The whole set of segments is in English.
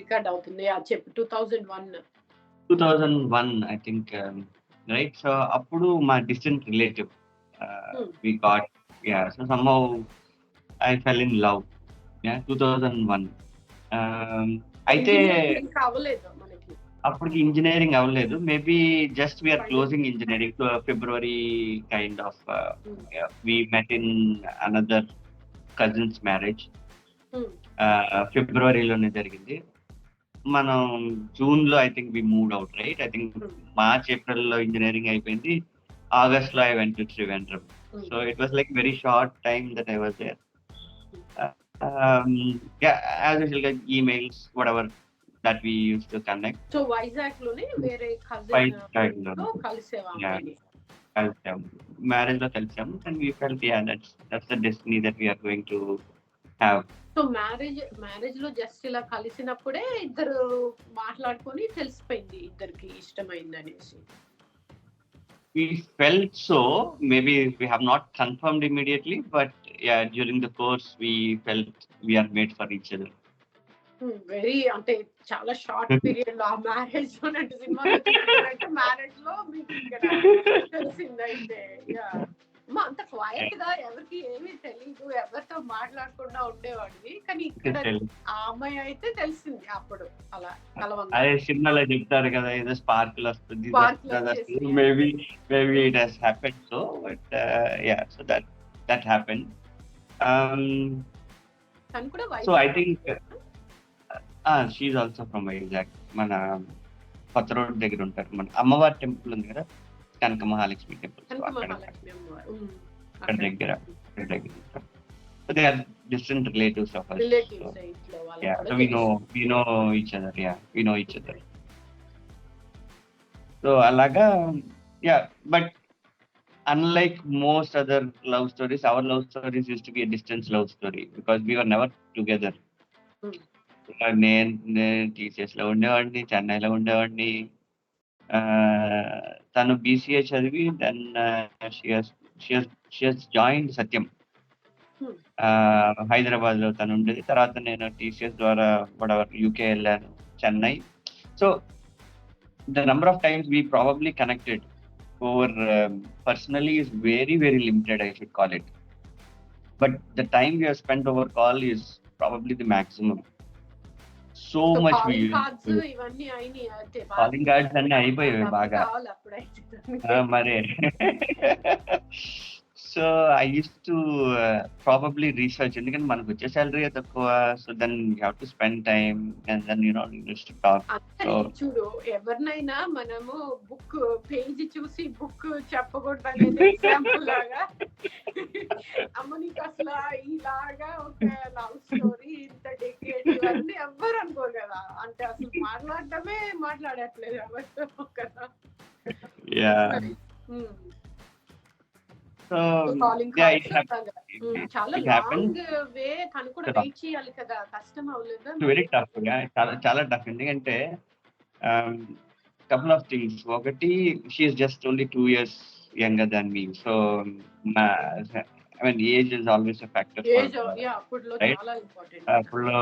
Record అవుతుంది. చెప్పు 2001 I think, right? So appudu my distant relative we got, so somehow I fell in love. 2001 అయితే అవ్వలేదు మనకి అప్పటికి ఇంజనీరింగ్ అవ్వలేదు. Maybe just we're closing engineering February kind of we met in another cousins marriage. ఫిబ్రవరిలోనే జరిగింది. మనం June లో I think we moved out, right? I think March April లో ఇంజనీరింగ్ అయిపోయింది. ఆగస్ట్ లో I went to Trivandrum. So it was like very short time that I was there. As usual గా emails whatever that we used to connect. So Vizag లోనే వేరే కలిసాము, marriage లో కలిసాము. And we felt that's the destiny that we are going to have. So marriage లో just ఇలా కలిసినప్పుడే ఇద్దరు మాట్లాడుకొని తెలిసిపోయింది ఇద్దరికి ఇష్టమైంది అనేసి. We felt so. Maybe we have not confirmed immediately, but yeah, during the course we felt we are made for each other. Very అంటే చాలా షార్ట్ పీరియడ్ లో ఆ మ్యారేజ్ లో అంటే సినిమా మ్యారేజ్ లో మీకు ఇక్కడ తెలిసిందైతే. అంత క్వైట్ గా ఎవరికి ఏమీ తెలీదు, ఎవరితో మాట్లాడకుండా ఉండేవాడివి. కానీ ఇక్కడ ఆ అమ్మాయి అయితే తెలిసింది అప్పుడు అలా కలవంగా. అదే సినిమాలో చెప్తారు కదా, ఏదో స్పార్కిల్ వస్తుంది. Maybe it has happened. So but so that happened. So I think she also from Vizag. మన కొత్త రోడ్ దగ్గర ఉంటారు. మన అమ్మవారి టెంపుల్ ఉంది కదా, కనక మహాలక్ష్మి టెంపుల్, అక్కడ దగ్గర. So they are distant relatives of us. So we know each other. We know each other. So alaga, but unlike most other love stories, our love stories used to be a distance love story because we were never together. నేను TCS లో ఉండేవాడిని, చెన్నైలో ఉండేవాడిని. తను BCA చదివి then she has joined సత్యం హైదరాబాద్ లో తను ఉండేది. తర్వాత నేను టీసీఎస్ ద్వారా యూకే వెళ్ళాను, Chennai. So the number of times we probably connected over personally is very very limited, I should call it. But the time we have spent over call is probably the maximum. So much calling cards అన్ని అయిపోయాయి బాగా మరి. So I use to probably research, ఎందుకంటే మనకు వచ్చే salary తక్కువ. So then you have to spend time and then you use to talk. So చూడు, ఎవరినైనా మనము బుక్ పేజ్ చూసి బుక్ చెప్పకూడదు అనేది ఎగ్జాంపుల్ లాగా అమ్మ నీకు అసలు ఇలాగా ఒక లవ్ స్టోరీ ఇంత డెకేట్ ఇవన్నీ ఎవ్వరు అనుకోరు కదా. అంటే అసలు మాట్లాడట్లేదు ఎవరితో కదా. చాలా లాంగ్ వే, తను కూడా వెయిట్ చేయాలి కదా, కష్టం అవ్వలేదు. వెరీ టఫ్, చాలా టఫ్. ఎందుకంటే couple of things. ఒకటి, she is just only 2 years younger than me. So I mean age is always a factor. అప్పుడులో చాలా ఇంపార్టెంట్. అప్పుడులో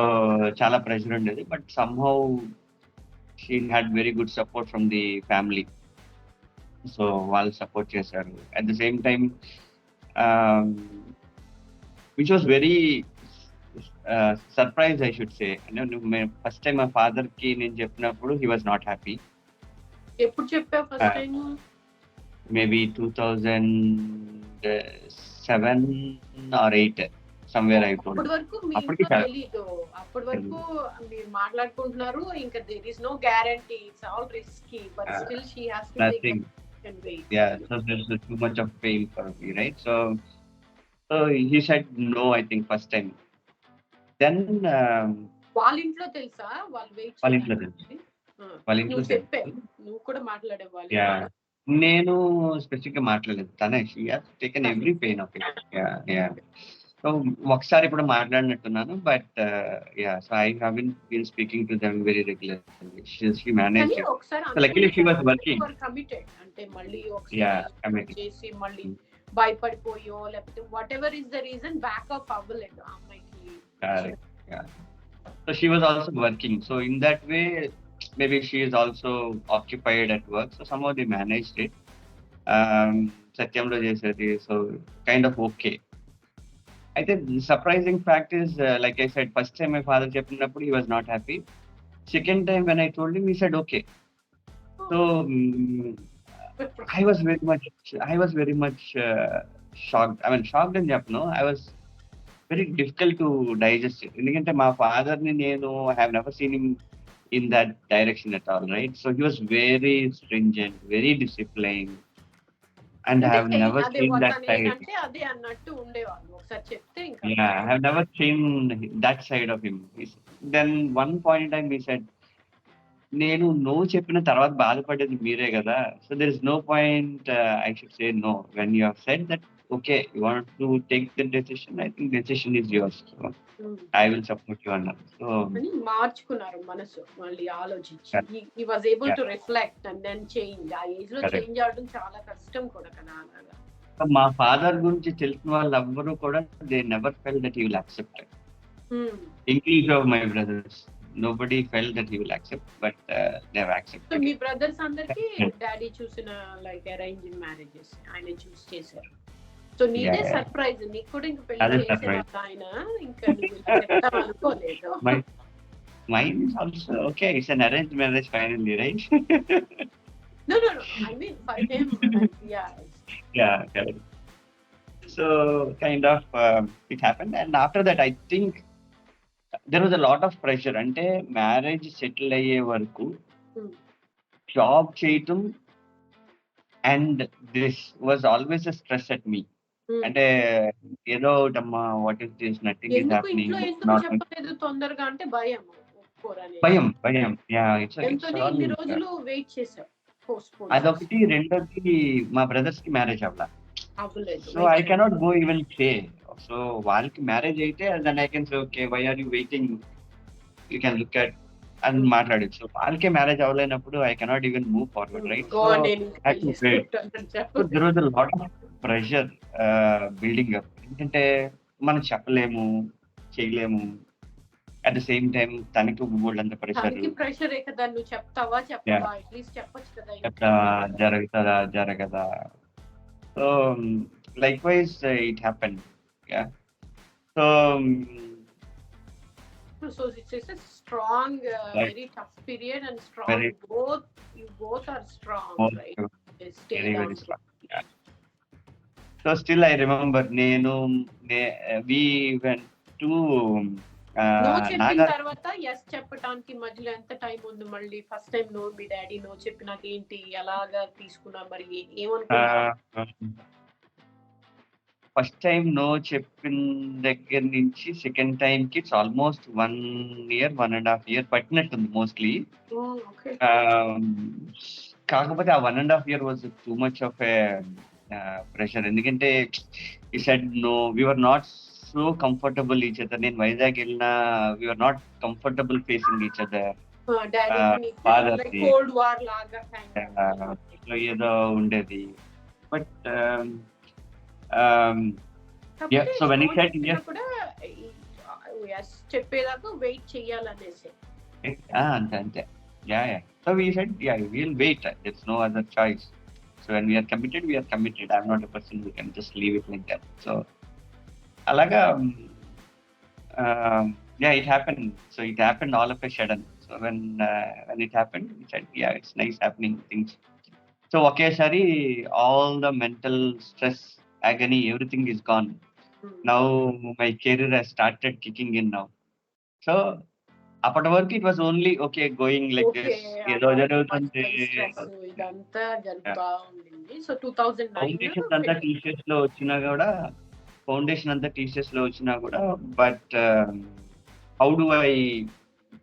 చాలా ప్రెషర్ ఉండేది. But somehow she had very good support from the family. So వాళ్ళు support చేశారు. At the same time which was very surprise I should say. First time మా father కి నేను చెప్పినప్పుడు హీ వాజ్ నాట్ హ్యాపీ. ఎప్పుడు చెప్పావు first time? Maybe 2007 or 8 somewhere I told. అప్పటి వరకు మీరు మాట్లాడుకుంటున్నారు, ఇంకా there is no guarantee, it's all risky, but still she has to nothing. And wait. So there's too much of pain for me, right? So he said no, I think first time. Then వాళ్ళ ఇంట్లో తెలుసా? వాళ్ళ ఇంట్లో తెలుసు. నువ్వు కూడా మాట్లాడేవాళ్ళు? నేను స్పెసిఫిక్ గా మాట్లాడలేదు. తనే she has taken every pain of it. So ఒకసారి ఇప్పుడు మాట్లాడినట్టున్నాను. But so I haven't been speaking to them very regularly. She managed. So luckily she was working. అంటే మళ్ళీ ఒకసారి చేసి మళ్ళీ భయపడిపోయో లేకపోతే whatever is the reason backup అవ్వలేదు అమ్మాయికి. So she was also working. So in that way, maybe she is also occupied at work. So somehow they managed it. Satyamlo చేసేది. So kind of okay. I think the surprising fact is, like I said, first time my father చెప్పినప్పుడు he was not happy. Second time when I told him, he said okay. So I was very much shocked. I mean, shocked అని చెప్పను. I was very difficult to digest it. ఎందుకంటే మా father ని నేను have never seen him in that direction at all, right? So he was very stringent, very disciplined, and I అంటే have never అదే seen that తను side. ఏంటంటే అదే అన్నట్టు ఉండేవాళ్ళు. ఒకసారి చెప్తే ఇంకా Yeah, I have never seen that side of him. Then one point in time he said, నేను నో చెప్పిన తర్వాత బాధపడేది మీరే కదా. So there is no point I should say no when you have said that okay you want to take the decision. I think decision is yours. So I will support you అన్నారు. సో అని మార్చుకున్నారు మనసు మళ్ళీ ఆలోచించి. He was able to reflect and then change. ఆ age లో change అవడం చాలా కష్టం కూడా కదా అలాగా. మా ఫాదర్ గురించి తెలిసిన వాళ్ళు ఎవ్వరూ కూడా they never felt that he will accept. Inclusive of my brothers. Nobody felt that he will accept, but they have accepted. So me brothers అందరికి డాడీ చూసిన లైక్ అరేంజ్డ్ మ్యారేజెస్ ఆయన చూస్ చేశారు. సో నీదే సర్ప్రైజ్. నీకు కూడా ఇంకా పెళ్లి చేసేవాళ్ళు ఆయన. ఇంకా అనుకోలేదు. Mine is also okay. It's an arranged marriage finally, right? No. I mean for him, yeah, correct. So kind of it happened, and after that, I think there was a lot of pressure. అంటే marriage settle అయ్యే వరకు job చేయటం and this was always a stress at me. అంటే ఏదో ఒకటమ్మా what is this, nothing is happening. తొందరగా అంటే భయం. రోజులు వెయిట్ చేశాం. అదొకటి. రెండోది మా బ్రదర్స్ కి మ్యారేజ్ అవ్వలేదు. So I cannot go even say. So వాళ్ళకి మ్యారేజ్ అయితే then I can say okay why are you waiting, you can look at అని మాట్లాడచ్చు. వాళ్ళకే మ్యారేజ్ అవ్వలేనప్పుడు I cannot even move forward, right? So there was a lot of pressure building up. ఎందుకంటే మనం చెప్పలేము, చేయలేము. అట్ ద సేమ్ టైం తనకి బోల్డంత ప్రెషర్. జరుగుతుందా జరగదా. So likewise it happen. Yeah. So it's a strong, very tough period and strong. You both are strong, right? Very strong. Yeah. So still I remember we went to no చెప్పిన తర్వాత yes చెప్పడానికి మధ్యలో ఎంత time ఉంది? మళ్ళీ first time no మీ daddy no చెప్పినాక ఏంటి ఎలాగా తీసుకున్నా, మరి ఏమనుకున్నా? ఫస్ట్ టైం నో చెప్పిన దగ్గర నుంచి సెకండ్ టైం కి ఇట్స్ ఆల్మోస్ట్ 1 year 1.5 years పట్టినట్టుంది మోస్ట్లీ. కాకపోతే ఆ 1.5 years was too much of a pressure. ఎందుకంటే he said no, we were not so comfortable each other. నేను వైజాగ్ వెళ్ళినా we were not comfortable facing each other. Father ఏదో ఉండేది. But so when he said yes kuda yes చెప్పేదాకా wait చేయాలనేసి ante yeah so we said yeah we'll wait, there's no other choice. So when we are committed. I'm not a person who can just leave it like that. So alaga yeah it happened. So it happened all of a sudden. So when it happened we said yeah it's nice happening things. So okayasari all the mental stress, agony, everything is gone. Now my career has started kicking in now. So apart work it was only okay going like this. Edo jarugutundi idantha jaruguta undindi. So 2009 foundation anta TCS lo ochina kuda but how do I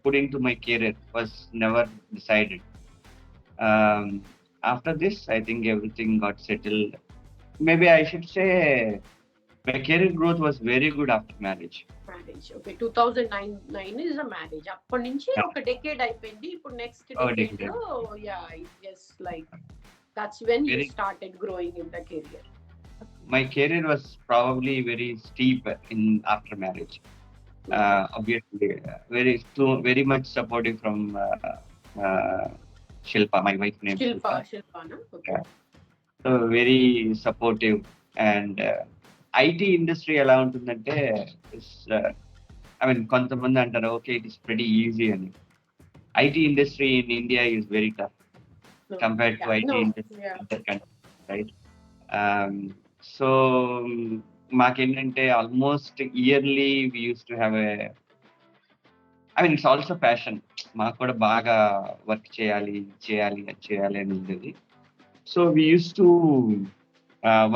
put into my career was never decided. After this I think everything got settled. Maybe I should say my career growth was very good after marriage. Okay, 2009 is a marriage. అప్పటి నుంచి ఒక decade అయిపోయింది. ఇప్పుడు next decade లో yes like that's when you started growing in the career. My career was probably very steep in after marriage. Obviously, very much supportive from Shilpa, my wife named Shilpa. Shilpa, okay. Yeah. So very supportive, and IT industry ఎలా ఉంటుందంటే కొంతమంది అంటారు okay it is very easy అని. IT industry in India is very tough compared to IT industry in other countries, right? So మాకేంటంటే almost yearly we use to have it's also passion. మాకు కూడా బాగా work చేయాలి అని ఉండేది. So we use to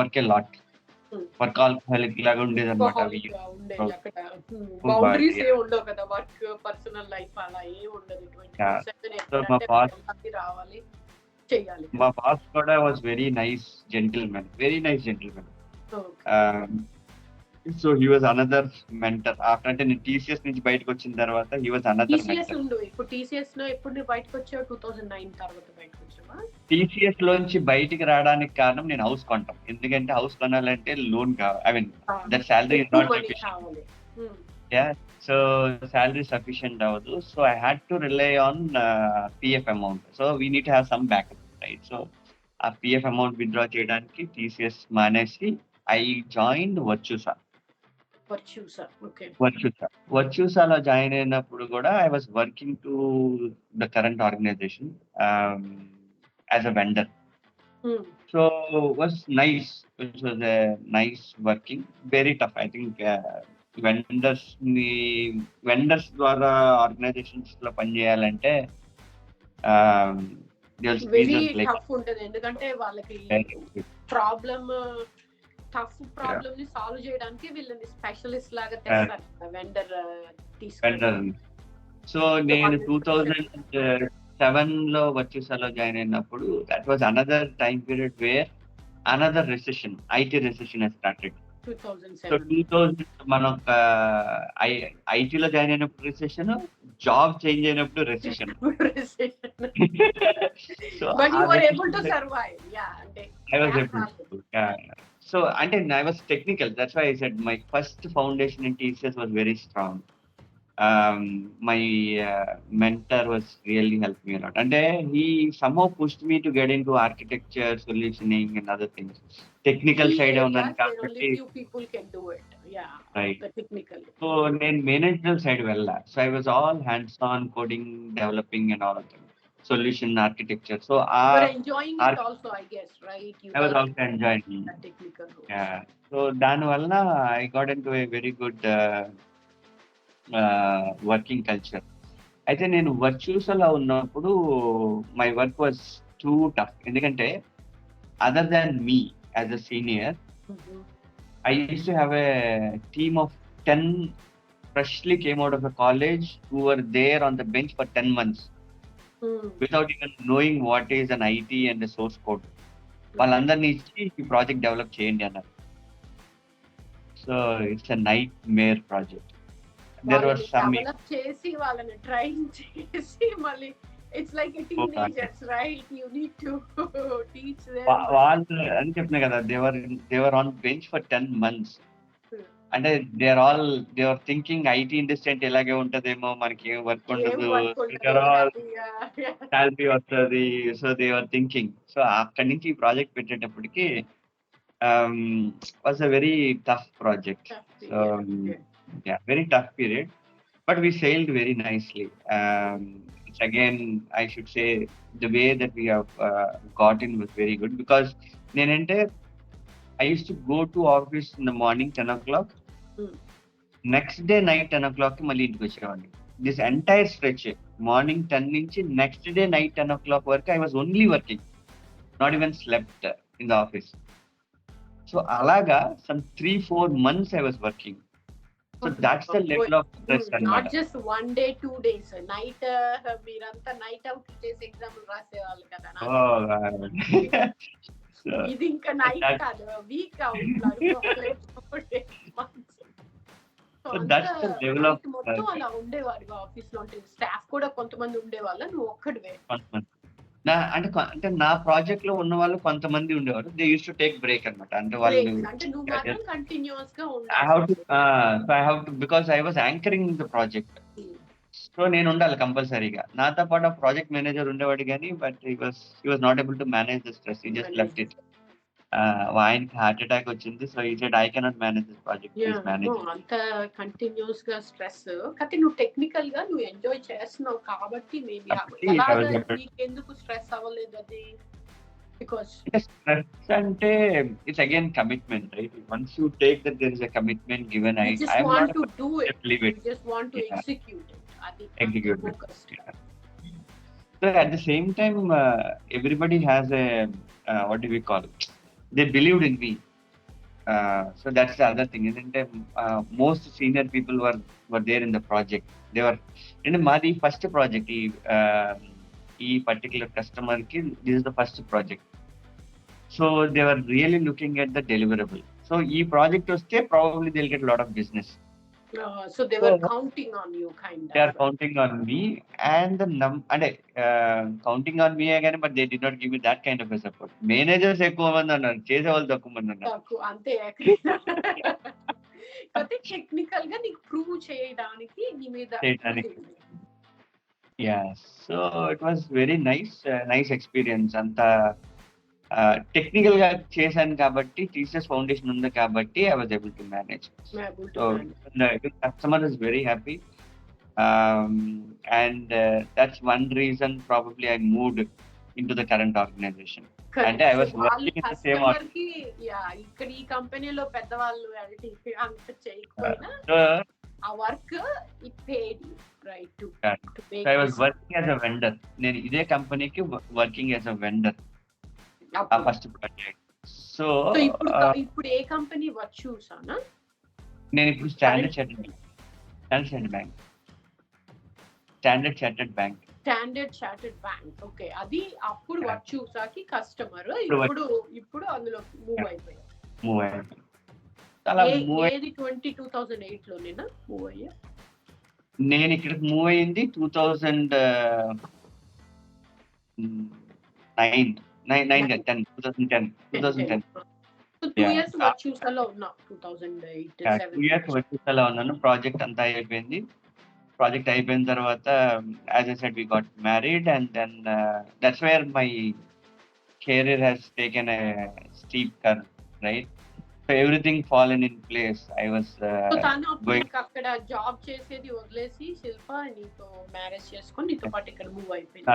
work a lot. Work alcoholic లాగా ఉండేది అనమాట. మా బాస్ కూడా was very nice gentlemen. So he was another mentor. After అంటే నేను టీసీఎస్ నుంచి బయటకు వచ్చిన తర్వాత హీ వాజ్ అనదర్ మెంటర్. ఇప్పుడు టీసీఎస్ లో ఎప్పుడు బయటకు వచ్చావు? 2009 తర్వాత బయటకు వచ్చావా? టీసీఎస్ లోంచి బయటికి రావడానికి కారణం నేను హౌస్ కొంటాం. ఎందుకంటే హౌస్ కొనాలంటే లోన్ కావాలి. That salary is not sufficient. So salary sufficient అవ్వదు. So I had to rely on PF amount. So we need to have some backup, right? So ఆ పిఎఫ్ అమౌంట్ విత్డ్రా చేయడానికి TCS మానేసి I joined వర్చుసాలో join అయినప్పుడు కూడా I was working to the current organisation as a vendor. So was nice, which was a nice working, very tough. I think vendors ద్వారా organisations లో పనిచేయాలంటే very tough ఉంటుంది. ఎందుకంటే వాళ్ళకి టఫ్ ప్రాబ్లమ్ ని సాల్వ్ చేయడానికి వీళ్ళని స్పెషలిస్ట్ లాగా తెస్తారు వెండర్ తీసుకుంటారు. సో నేను 2007 లో వర్చుసాలో జాయిన్ అయినప్పుడు that was another time period where another recession, IT recession has started. 2000 మనం ఐటీలో జాయిన్ అయినప్పుడు రెసెషన్, జాబ్ చేంజ్ అయినప్పుడు రెసెషన్. So అంటే I was technical. That's why I said my first foundation in TCS was very strong. My mentor was really helped me a lot. And he somehow pushed me to get into architecture, solutioning and other things. Technical side only few people can do it. Yeah, right. The technical. So then managerial side vella. So I was all hands-on coding, developing and all of them. Solution architecture. So you're enjoying it also, I guess, right? I was also enjoying the technical roles. Yeah. So dani valla I got into a very good working culture. అయితే నేను వర్చుసాలో ఉన్నప్పుడు my work was too tough. ఎందుకంటే other than me as a senior, I use to have a team of 10 freshly came out of a college who were there on the bench for 10 months without even knowing what is an IT and a source code. వాళ్ళందరినీ ఇచ్చి ఈ project develop చేయండి అన్నారు. So it's a nightmare project. There was some develop చేసి వాళ్ళని train చేసి మళ్ళీ it's like a teenagers, right? You need to teach them. వాళ్ళు అని చెప్తున్నా కదా, they were on bench for 10 months. అంటే they were thinking IT industry అంటే ఇలాగే ఉంటదేమో, మనకి ఏం వర్క్ ఉండదు, శాలరీ వస్తుంది. So they were thinking. So అక్కడి నుంచి ఈ project పెట్టేటప్పటికి was a very tough project. So yeah, very tough period, but we sailed very nicely. It's again, I should say, the way that we have got in was very good, because nenante I used to go to office in the morning 10 o'clock, next day night 10 o'clock ki malli intiki vachevandi. This entire stretch, morning 10 nunchi next day night 10 o'clock varaku I was only working, not even slept in the office. So alaga some 3-4 months I was working. So that's the level of stress. Not just 1 day, 2 days. Night, meeranta night out chese exam rasevallu kada na. Oh, ఇది ఇంకా night కాదు, week out. So that's the level of మొత్తం అలా ఉండేవాడు office లో. Staff కూడా కొంతమంది ఉండేవాళ్ళ, నువ్వు ఒక్కడివే. అంటే నా ప్రాజెక్ట్ లో ఉన్న వాళ్ళు కొంతమంది ఉండేవారు. They use to take break అనమాట. అంటే వాళ్ళు బ్రేక్స్ అంటే నువ్వు మాత్రం కంటిన్యూస్ గా ఐ హావ్ టు ఉండాల్సి so I have to because I was anchoring the project. So నేను ఉండాలి కంపల్సరీగా. నాతో పాటు ఆ ప్రాజెక్ట్ మేనేజర్ ఉండేవాడు కానీ but he was not able to manage the stress. He just left it. ఆయనకి హార్ట్ అటాక్ వచ్చింది. So he said I cannot manage this project, please manage. అంత కంటిన్యూస్ గా స్ట్రెస్. కానీ నువ్వు టెక్నికల్ గా నువ్వు ఎంజాయ్ చేస్తున్నావు కాబట్టి మేబీ నీకెందుకు స్ట్రెస్ అవ్వలేదు అది? బికాస్ స్ట్రెస్ అంటే it's again commitment, right? Once you take that there is a commitment given. I am not to do it, leave it, just want to execute it. అది execute. Focus. So at the same time, everybody has a what do we call it? They believed in me. So that's the other thing, isn't it? Most senior people were there in the project. They were in my first project. E particular customer ki this is the first project. So they were really looking at the deliverable. So e project vaste probably they'll get a lot of business. So they were counting on you, kind of. They are counting on me and counting on me again, but they did not give me that kind of a support. Managers ఎక్కువ మంది అన్నారు, చేసేవాళ్ళు తక్కువ మంది అన్నారు. అంతే. అయితే technical గా నీకు ప్రూవ్ చేయడానికి నీ మీద. Yeah, so it was very nice experience. అంతా టెక్నికల్ గా చేశాను కాబట్టి, టీసీఎస్ ఫౌండేషన్ ఉంది కాబట్టి I was able to manage. So customer is very happy and that's one reason probably I moved into the current organisation. అంటే I was working in the same ఇక్కడ ఈ కంపెనీలో పెద్దవాళ్ళు అంత చేయకపోయినా ఆ work it paid you, right? To make. I was working as a vendor. నేను ఇదే కంపెనీకి వర్కింగ్ యాజ్ అ వెండర్ ఆ ఫస్ట్ ప్రాజెక్ట్. సో ఇప్పుడు ఏ కంపెనీ? వర్చ్యూసానా? నేను ఇప్పుడు స్టాండర్డ్ చార్టర్డ్ బ్యాంక్. ఓకే. అది అప్పుడు వర్చ్యూసాకి కస్టమర్, ఇప్పుడు అందులో మూవ్ అయిపోయారు. ఏది 2008 లోనేనా మూవ్ అయ్యా? నేను ఇక్కడికి మూవ్ అయ్యింది 2009. 2010. So 2 years వర్చ్యూసాలో ఉన్నావు. 2008 2 years వర్చ్యూసాలో ఉన్నాను. ప్రాజెక్ట్ అంతా అయిపోయింది. ప్రాజెక్ట్ అయిపోయిన తర్వాత as I said we got married and then that's where my career has taken a steep curve, right? So everything fallen in place. I was going అక్కడ job చేసేది వదిలేసి శిల్ప నీతో మ్యారేజ్ చేసుకొని నీతో పాటు ఇక్కడ మూవ్ అయిపోయింది.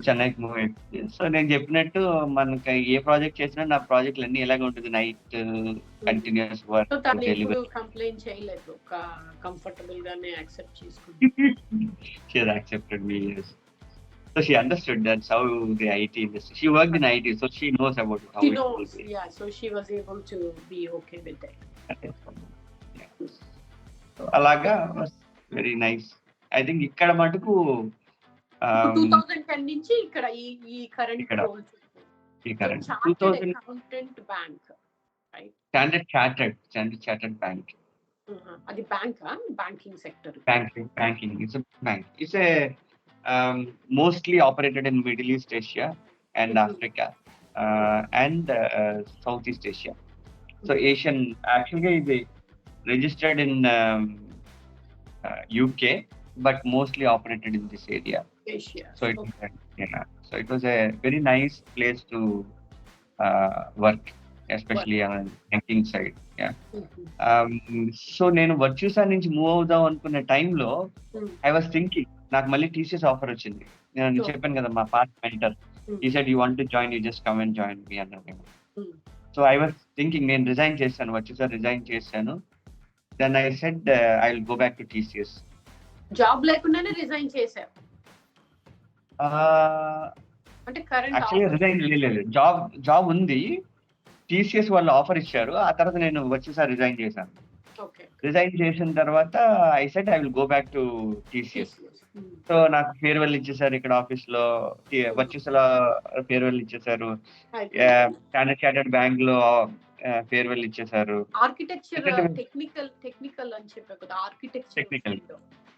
చెన్నైకి మూవ్ అయిపోయింది. సో నేను చెప్పినట్టు మనకి ఏ ప్రాజెక్ట్ చేసినా నా ప్రాజెక్టులు అన్ని ఎలాగ ఉంటుంది, నైట్ కంటిన్యూస్ వర్క్. కంప్లైంట్ చేయలేదు, కంఫర్టబుల్ గానే యాక్సెప్ట్ చేసుకుంది. She has accepted me, yes. So she understood that's how the IT industry. She worked in IT, so she knows about how it goes. Yeah, so she was able to be okay with that. Yeah. So alaga was very nice. I think ikkada matuku 2010 నుంచి ఇక్కడ ఈ current role. ఈ current accountant bank, right? Standard Chartered bank. అది బ్యాంకా? Banking sector. Banking. It's a bank. It's a mostly operated in Middle East Asia and Africa and Southeast Asia. So Asian, actually they registered in UK but mostly operated in this area. Asia. So it was a very nice place to work, especially on banking side. Yeah. So నేను వర్చ్యూసా నుంచి move అవుదాం అనుకునే టైంలో I was thinking, నాకు మళ్ళీ TCS offer వచ్చింది. నేను చెప్పాను కదా మా past mentor, he said you want to join, you just come and join me అన్నారు. సో ఐ వాస్ థింకింగ్, నేను రిజైన్ చేశాను, వర్చ్యూసా రిజైన్ చేశాను. Then I said I will go back to TCS. Job లేకుండానే రిజైన్ చేశారు అంటే? Current actually resign లేదు, job ఉంది. TCS వాళ్ళు ఆఫర్ ఇచ్చారు. ఆ తర్వాత నేను వచ్చేసారి రిజైన్ చేశాను. రిజైన్ చేసిన తర్వాత I said I will go back to TCS. So నాకు ఫేర్వెల్ ఇచ్చేసారు ఇక్కడ ఆఫీస్ లో. వచ్చేసలా ఫేర్వెల్ ఇచ్చేసారు. స్టాండర్డ్ చార్టర్డ్ బ్యాంక్ లో ఫేర్వెల్ ఇచ్చేసారు. ఆర్కిటెక్చర్ టెక్నికల్ అని చెప్పారు కదా, ఆర్కిటెక్చర్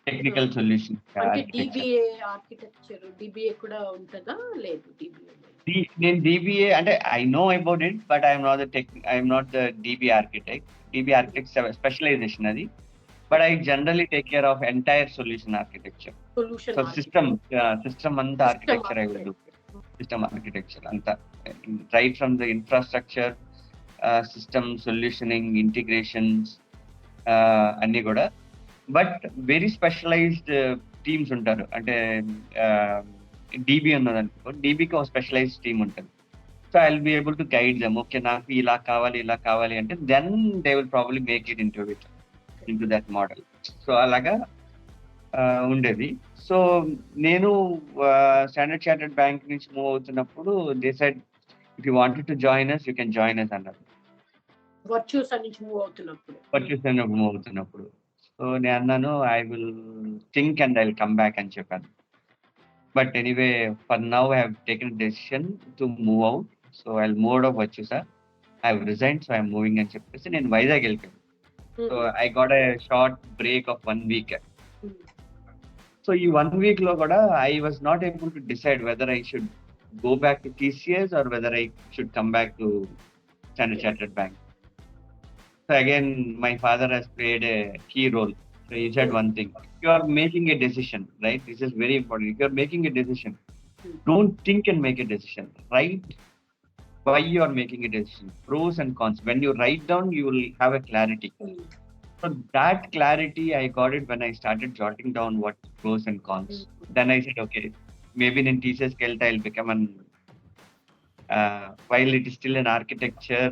టెక్నికల్ సొల్యూషన్ అంటే ఆర్కిటెక్చర్. డిబిఏ ఆర్కిటెక్చర్ డిబిఏ కూడా ఉంటుందా? లేదు డిబిఏ. నేను DBA అంటే I know about it, but I'm not the DB architect. DB architect specialisation అది. But I generally take care of entire solution architecture. Solution so system అంతా architecture I will do. System architecture అంతా, right from the infrastructure, system solutioning, integrations అన్నీ కూడా. But very specialised teams ఉంటారు. అంటే DB ఉన్నది అనుకో, DBకి ఒక స్పెషలైజ్డ్ టీమ్ ఉంటుంది. So I will be able to guide them. Okay, నాకు ఇలా కావాలి అంటే then they will probably make it into that model. So అలాగా ఉండేది. సో నేను స్టాండర్డ్ చార్టర్డ్ బ్యాంక్ నుంచి మూవ్ అవుతున్నప్పుడు they said if you wanted to join us, you can join us అన్నారు. వర్చ్యూస్ నుంచి మూవ్ అవుతున్నప్పుడు. సో నేను అన్నాను I will think and I will come back అని చెప్పాను. But anyway for now I have taken decision to move out. So I will move out of virtues. I have resign, so I'm moving అని చెప్పేసి నేను వైజాగ్ వెళ్ళిపోయాను. So I got a short break of 1 week. So ఈ 1 week లో కూడా I was not able to decide whether I should go back to TCS or whether I should come back to Standard Chartered Bank. So again, my father has played a key role. So he said one thing: you are making a decision, right? This is very important. If you are making a decision, don't think and make a decision. Write why you are making a decision, pros and cons. When you write down, you will have a clarity. So that clarity I got it when I started jotting down what pros and cons. Then I said, okay, maybe in TCS Kelta I'll become an while it is still an architecture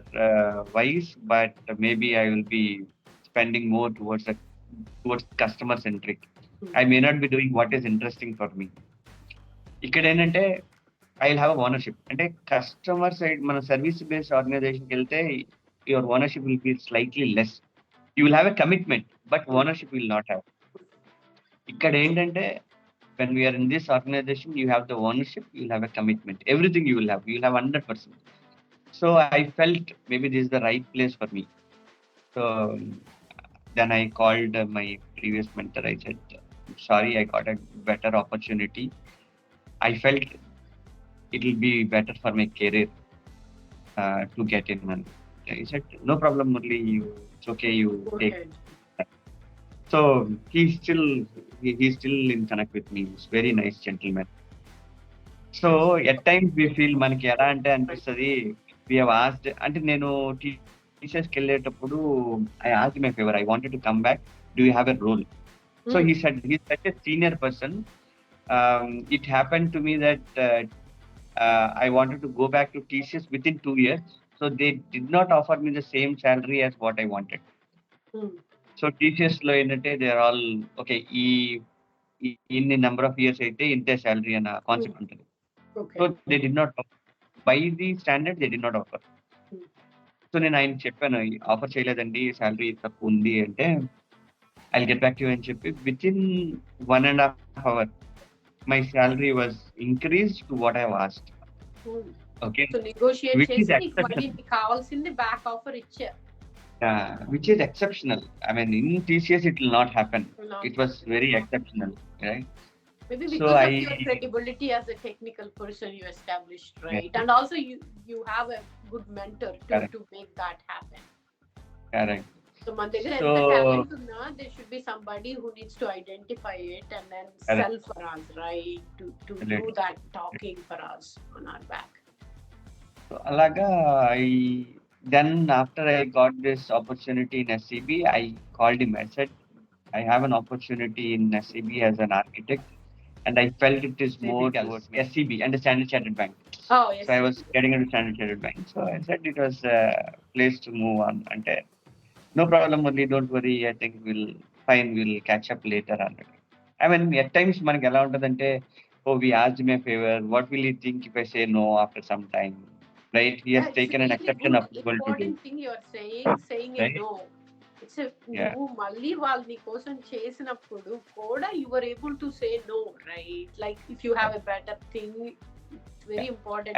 wise, but maybe I will be spending more towards customer centric. I may not be doing what is interesting for me. ఇక్కడ ఏంటంటే I will have ownership. అంటే customer side మన service based ఆర్గనైజేషన్కి వెళ్తే your ownership will be slightly less. You will have a commitment, but ownership will not have. ఇక్కడ ఏంటంటే when we are in this organization, you have the ownership, you will have a commitment, everything you will have 100%. So I felt maybe this is the right place for me. So then I called my previous mentor. I said, sorry, I got a better opportunity. I felt it will be better for my career to get in. And he said, no problem, Murali, it's okay, you take it. So he's still in connect with me. He's very nice gentleman. So at times we feel మనకి ఎలా అంటే అనిపిస్తుంది, we have asked, అంటే నేను TCSకి వెళ్ళేటప్పుడు I asked him a favor. I wanted to come back. Do you have a role? So he said, he's such a senior person. It happened to me that I wanted to go back to TCS within 2 years. So they did not offer me the same salary as what I wanted. So TCS లో ఏంటంటే they are all okay, ఇన్ని number of years అయితే ఇంతే salary అన్న concept ఉంటుంది. So they did not by the standard, they did not offer. So నేను ఆయన చెప్పాను, ఆఫర్ చేయలేదండి, శాలరీ తక్కువ ఉంది అంటే I get back to you అని చెప్పి with in 1.5 hours my salary was increased to what I asked. Okay, which is కావాల్సింది బ్యాక్ ఆఫర్ ఇచ్చారు. Which is exceptional. I mean, in TCS it will not happen. It was very exceptional, right? Maybe because of your credibility as a technical person you established, right? Yes. And also you have a good mentor to make that happen. Correct. So man దగ్గర ఎంత talent ఉన్నా there should be somebody who needs to identify it and then sell for us, right? To do that talking for us on our back. So alaga Then after I got this opportunity in SCB, I called him. I said, I have an opportunity in SCB as an architect, and I felt it is more towards SCB and the Standard Chartered Bank. Oh, yes. So I was getting into Standard Chartered Bank. So I said it was a place to move on. And no problem, only don't worry. I think we'll catch up later on it. I mean, at times manaki ela untadante, oh, we asked him a favor. What will he think if I say no after some time? Right? He has taken an exception approval to do. Important thing you are saying right? A no. It's a నువ్వు మళ్ళీ వాళ్ళు నీ కోసం చేసినప్పుడు కూడా you were able to say no, right? Like if you have a better thing, it's very important.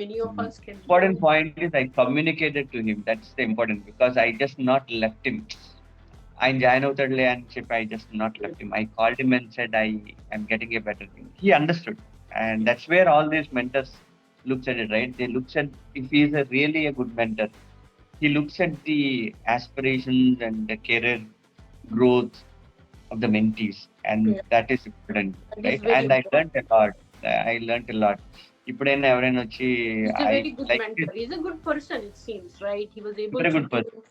Many of us can. Important point is I communicated to him. That's the important, because I just not left him. ఆయన join అవుతాడులే అని చెప్పి I just not left him. I called him and said I'm getting a better thing. He understood. And that's where all these mentors looks at it, right? They looks at if he is really a good mentor. He looks at the aspirations and the career growth of the mentees, and Yeah. that is important, That is right? very And I important. learned a lot. I learned a lot. ఇప్పుడైనా ఎవరైనా వచ్చి He's a I very good like mentor. He's a good person, it seems, right? He was able very to good person. do,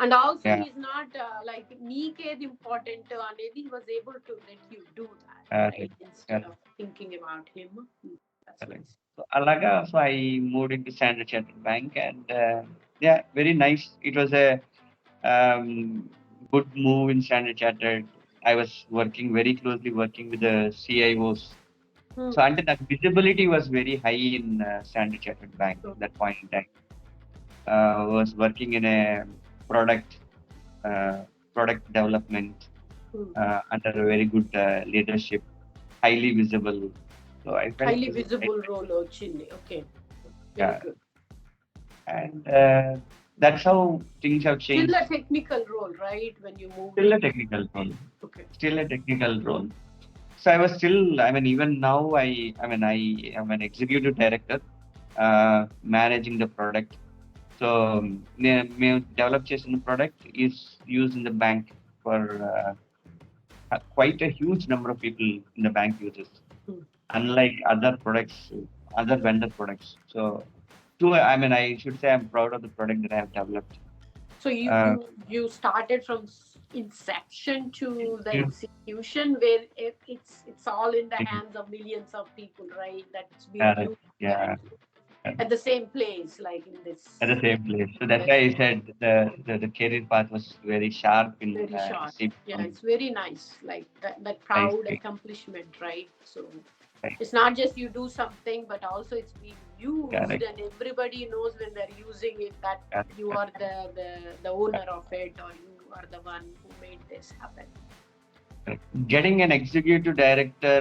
and also Yeah. he's not like meeked important అనేది. He was able to let you do that, right? Instead of thinking about him. That's nice. So alaga, so I moved into Standard Chartered Bank, and yeah, very nice. It was a um, good move in Standard Chartered. I was very closely working with the CIOs. So until that visibility was very high in Standard Chartered Bank at that point in time. Was working in a product development under a very good leadership, highly visible. So I felt Highly visible role వచ్చింది. Okay. Very Yeah. good. And that's how things have changed. Still a technical role, right? When you move. Still a technical role. Okay. Still a technical role. So I was still, I mean, even now I am an executive director managing the product. So మేము develop చేసిన product is used in the bank for quite a huge number of people in the bank uses, unlike other products, other vendor products. So I should say I'm proud of the product that I have developed. So you started from inception to the execution, where it's all in the hands of millions of people, right? That's being used. Yeah. At the same place, like in this. At the same place. So that's why I said the career path was very sharp. Very sharp. Yeah, it's very nice. Like that proud accomplishment, right? So it's not just you do something, but also it's being used, and everybody knows when they're using it that you are the owner of it, or you are the one who made this happen. Getting an executive director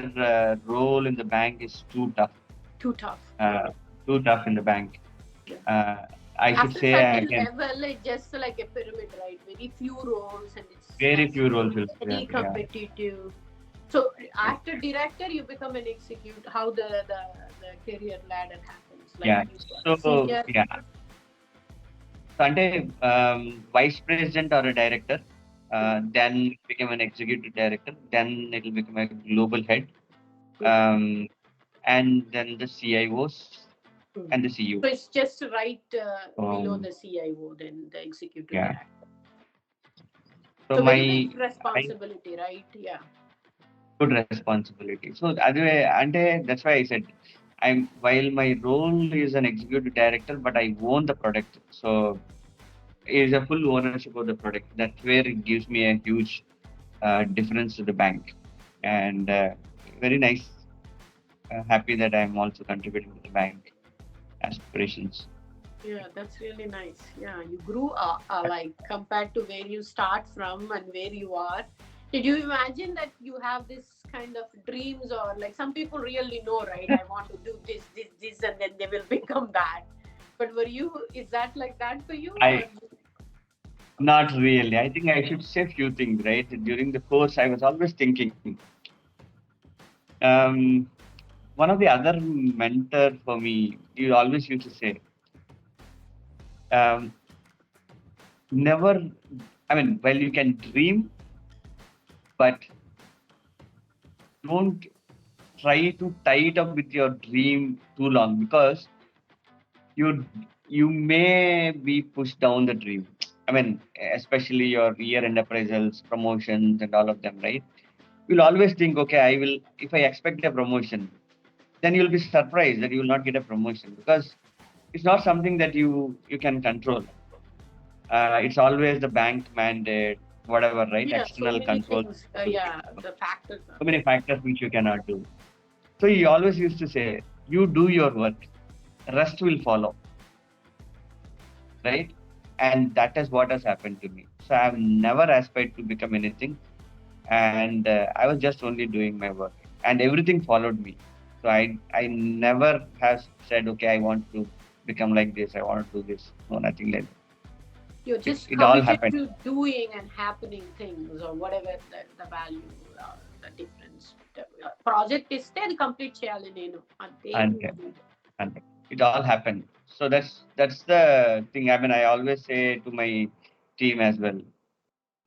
role in the bank is too tough. Too tough. Too tough in the bank. I should say level, it's just like a pyramid, right? Very few roles, and it's very few roles. Very competitive. So after director, you become an executive. How the career ladder happens? Like So ante vice president or a director, then become an executive director, then it will become a global head, and then the CIOs and the CEO. So it's just right below the CIO, then the executive director. So very big responsibility, right? Yeah. Good responsibility. So that's why I said while my role is an executive director, but I own the product. So it is a full ownership of the product. That's where it gives me a huge difference to the bank, and very nice. Happy that I'm also contributing to the bank aspirations. Yeah, that's really nice. Yeah, you grew like compared to where you start from and where you are. Did you imagine that you have this kind of dreams, or like some people really know, right? I want to do this, and then they will become that. But is that like that for you? Not really. I think I should say a few things, right? During the course, I was always thinking. One of the other mentor for me, he always used to say, never, well, you can dream, but don't try to tie it up with your dream too long, because you may be pushed down the dream. Especially your year-end appraisals, promotions, and all of them, right? You'll always think, okay, if I expect a promotion, then you'll be surprised that you will not get a promotion, because it's not something that you can control. It's always the bank mandate, whatever, right? External control. The factors. So many factors which you cannot do. So he always used to say, you do your work, rest will follow, right? And that is what has happened to me. So I've never aspired to become anything, and I was just only doing my work, and everything followed me. So I never have said, okay, I want to become like this, I want to do this. No, nothing like that. You're just It all committed happened. to doing and happening things or whatever the value, the difference. The project is still complete చేయాలి నేను అదే And and it all happened. So that's the thing. I mean, I always say to my team as well,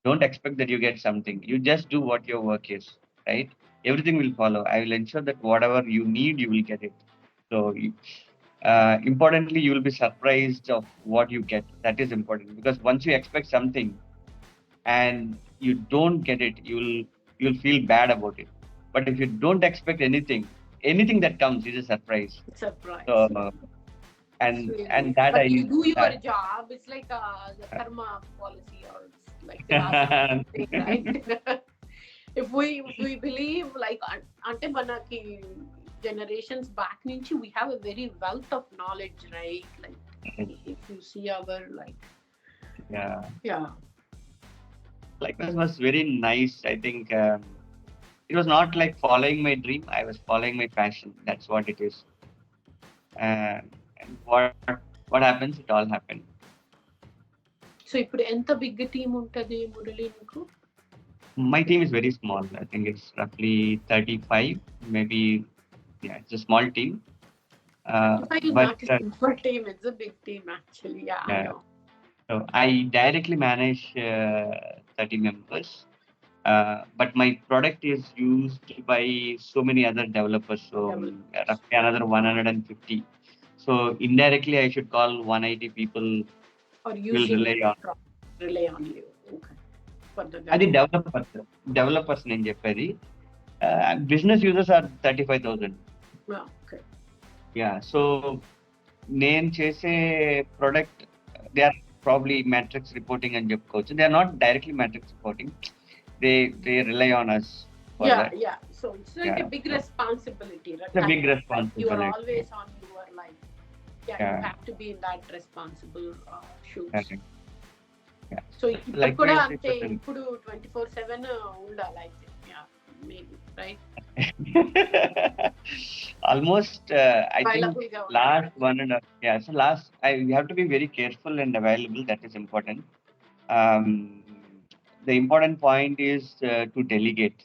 don't expect that you get something. You just do what your work is, right? Everything will follow. I will ensure that whatever you need, you will get it. So, importantly, you will be surprised of what you get. That is important because once you expect something and you don't get it, you'll feel bad about it. But if you don't expect anything that comes is a surprise. surprise. So, and that but I you do your that, job. It's like the karma policy, or it's like the last thing, right? if we believe like ante manaki generations back nunchi we have a very wealth of knowledge, right? Like if you see our like yeah. Like that was very nice. I think it was not like following my dream. I was following my passion. That's what it is. And what happens? It all happened. So ఇప్పుడు ఎంత big team ఉంటది మురళి నీకు? My team is very small. I think it's roughly 35, maybe. Yeah, it's a small team. Not a small team, it's a big team actually. Yeah, I know. So I directly manage 30 members. But my product is used by so many other developers, so roughly another 150. So indirectly, I should call 180 people or will rely on you. Okay. అది developers నేను చెప్పేది. Business users are 35,000. Okay. Yeah, so నేను చేసే product they are probably matrix reporting అని చెప్పుకోవచ్చు. They are not directly matrix reporting. They rely on us for that. Yeah. So it's like a big responsibility, right? It's a big responsibility. You are always on your like, you have to be in that responsible shoes. Yeah. So like kuda ante ippudu 24/7 undala like, yeah, maybe, right? Almost I think last 1.5 so we have to be very careful and available. That is important. The important point is to delegate,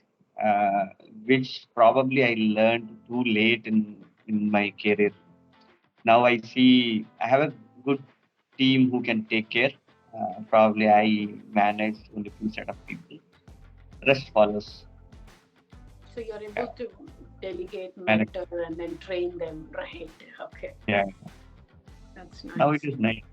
which probably I learned too late in my career. Now I see I have a good team who can take care. Probably I manage only few set of people. Rest follows. So you're able to delegate, mentor, and then train them, right? Okay. Yeah. That's nice. Now it is nice.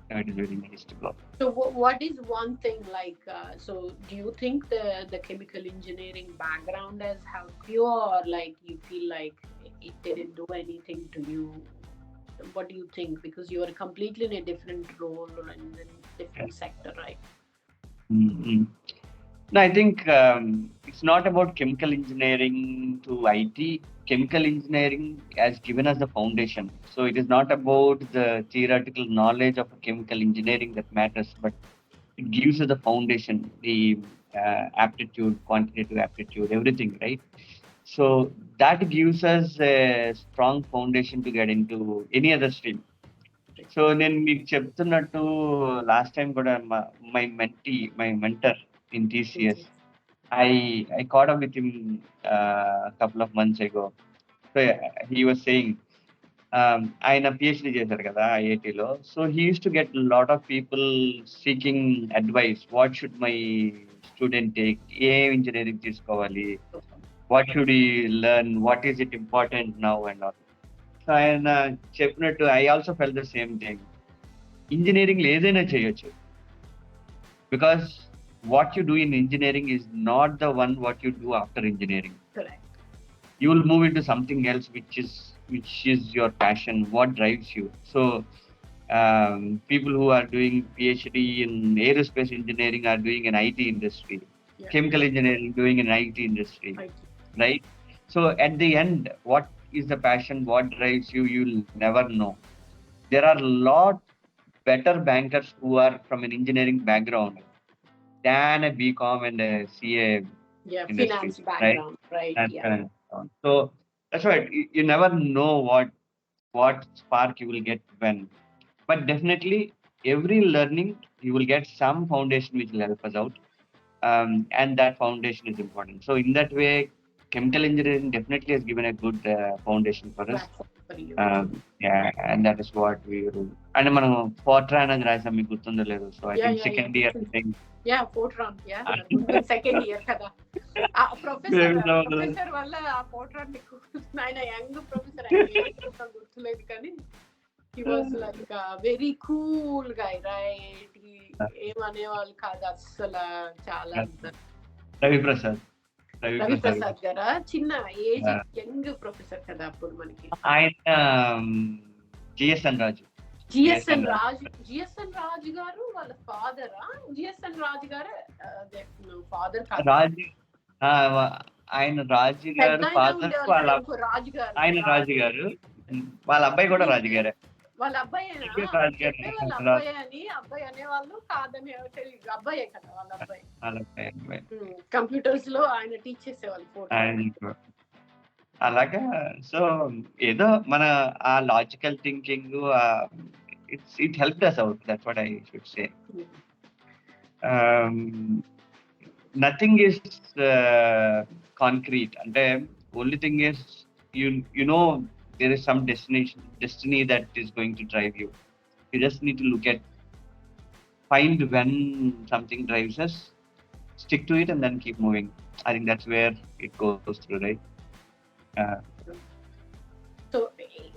Now it is very nice to go. So what is one thing like, so do you think the chemical engineering background has helped you, or like you feel like it didn't do anything to you? What do you think? Because you are completely in a different role and in a different sector, right? Mm-hmm. No, I think it's not about chemical engineering to IT. Chemical engineering has given us the foundation. So it is not about the theoretical knowledge of chemical engineering that matters, but it gives us the foundation, the aptitude, quantitative aptitude, everything, right? So that gives us a strong foundation to get into any other stream. So నేను మీకు చెప్తున్నట్టు last time కూడా my mentor in TCS, I caught up with him a couple of months ago. So he was saying ఆయన PhD చేశారు కదా IIT-లో. So he used to get a lot of people seeking advice. What should my student take? A engineering తీసుకోవాలి? What should he learn? What is it important now and all? So ఆయన చెప్పినట్టు I also felt the same thing. Engineering ఏదైనా చేయొచ్చు, because what you do in engineering is not the one what you do after engineering. Correct. You will move into something else which is your passion, what drives you. So people who are doing PhD in aerospace engineering are doing an IT industry. Chemical engineering doing an IT industry, right? So at the end, what is the passion, what drives you, you'll never know. There are a lot better bankers who are from an engineering background than a BCom and a CA industry, finance background, right? Finance. So that's why you never know what spark you will get when. But definitely every learning you will get some foundation which will help us out, and that foundation is important. So in that way, chemical engineering definitely has given a good foundation for us. Platform for you. Yeah, and that is what we will. And మనం Fortran అని రాసాం, మీకు గుర్తుందో లేదు. So I think second year Fortran second year కదా. ఆ professor వల్ల ఆ ఫోర్ట్రాన్ మీకు ఆయన యంగ్ ప్రొఫెసర్ గుర్తులేదు కానీ he was like a very cool guy, right? ఏమనేవాళ్ళు కాదు అస్సలు. చాలా రవిప్రసాద్ గారా చిన్న ఏజ్ యంగ్ ప్రొఫెసర్ కదా అప్పుడు మనకి. ఆయన జిఎస్ఎన్ రాజు గారు వాళ్ళ ఫాదరా? జిఎస్ఎన్ రాజు గారు ఫాదర్ ఆయన రాజు గారు ఫాదర్, ఆయన రాజు గారు వాళ్ళ అబ్బాయి కూడా రాజు గారే. వాళ్ళ అబ్బాయి అని అబ్బాయి అనేవాళ్ళు కాదని తెలియదు. అబ్బాయే కదా వాళ్ళ అబ్బాయి. కంప్యూటర్స్ లో ఆయన టీచ్ చేసేవాళ్ళు అలాగా. సో ఏదో మన ఆ logical thinking it help us out. That's what I should say. Nothing is concrete. And only thing is you know there is some destiny that is going to drive you. You just need to find when something drives us, stick to it, and then keep moving. I think that's where it goes through, right? So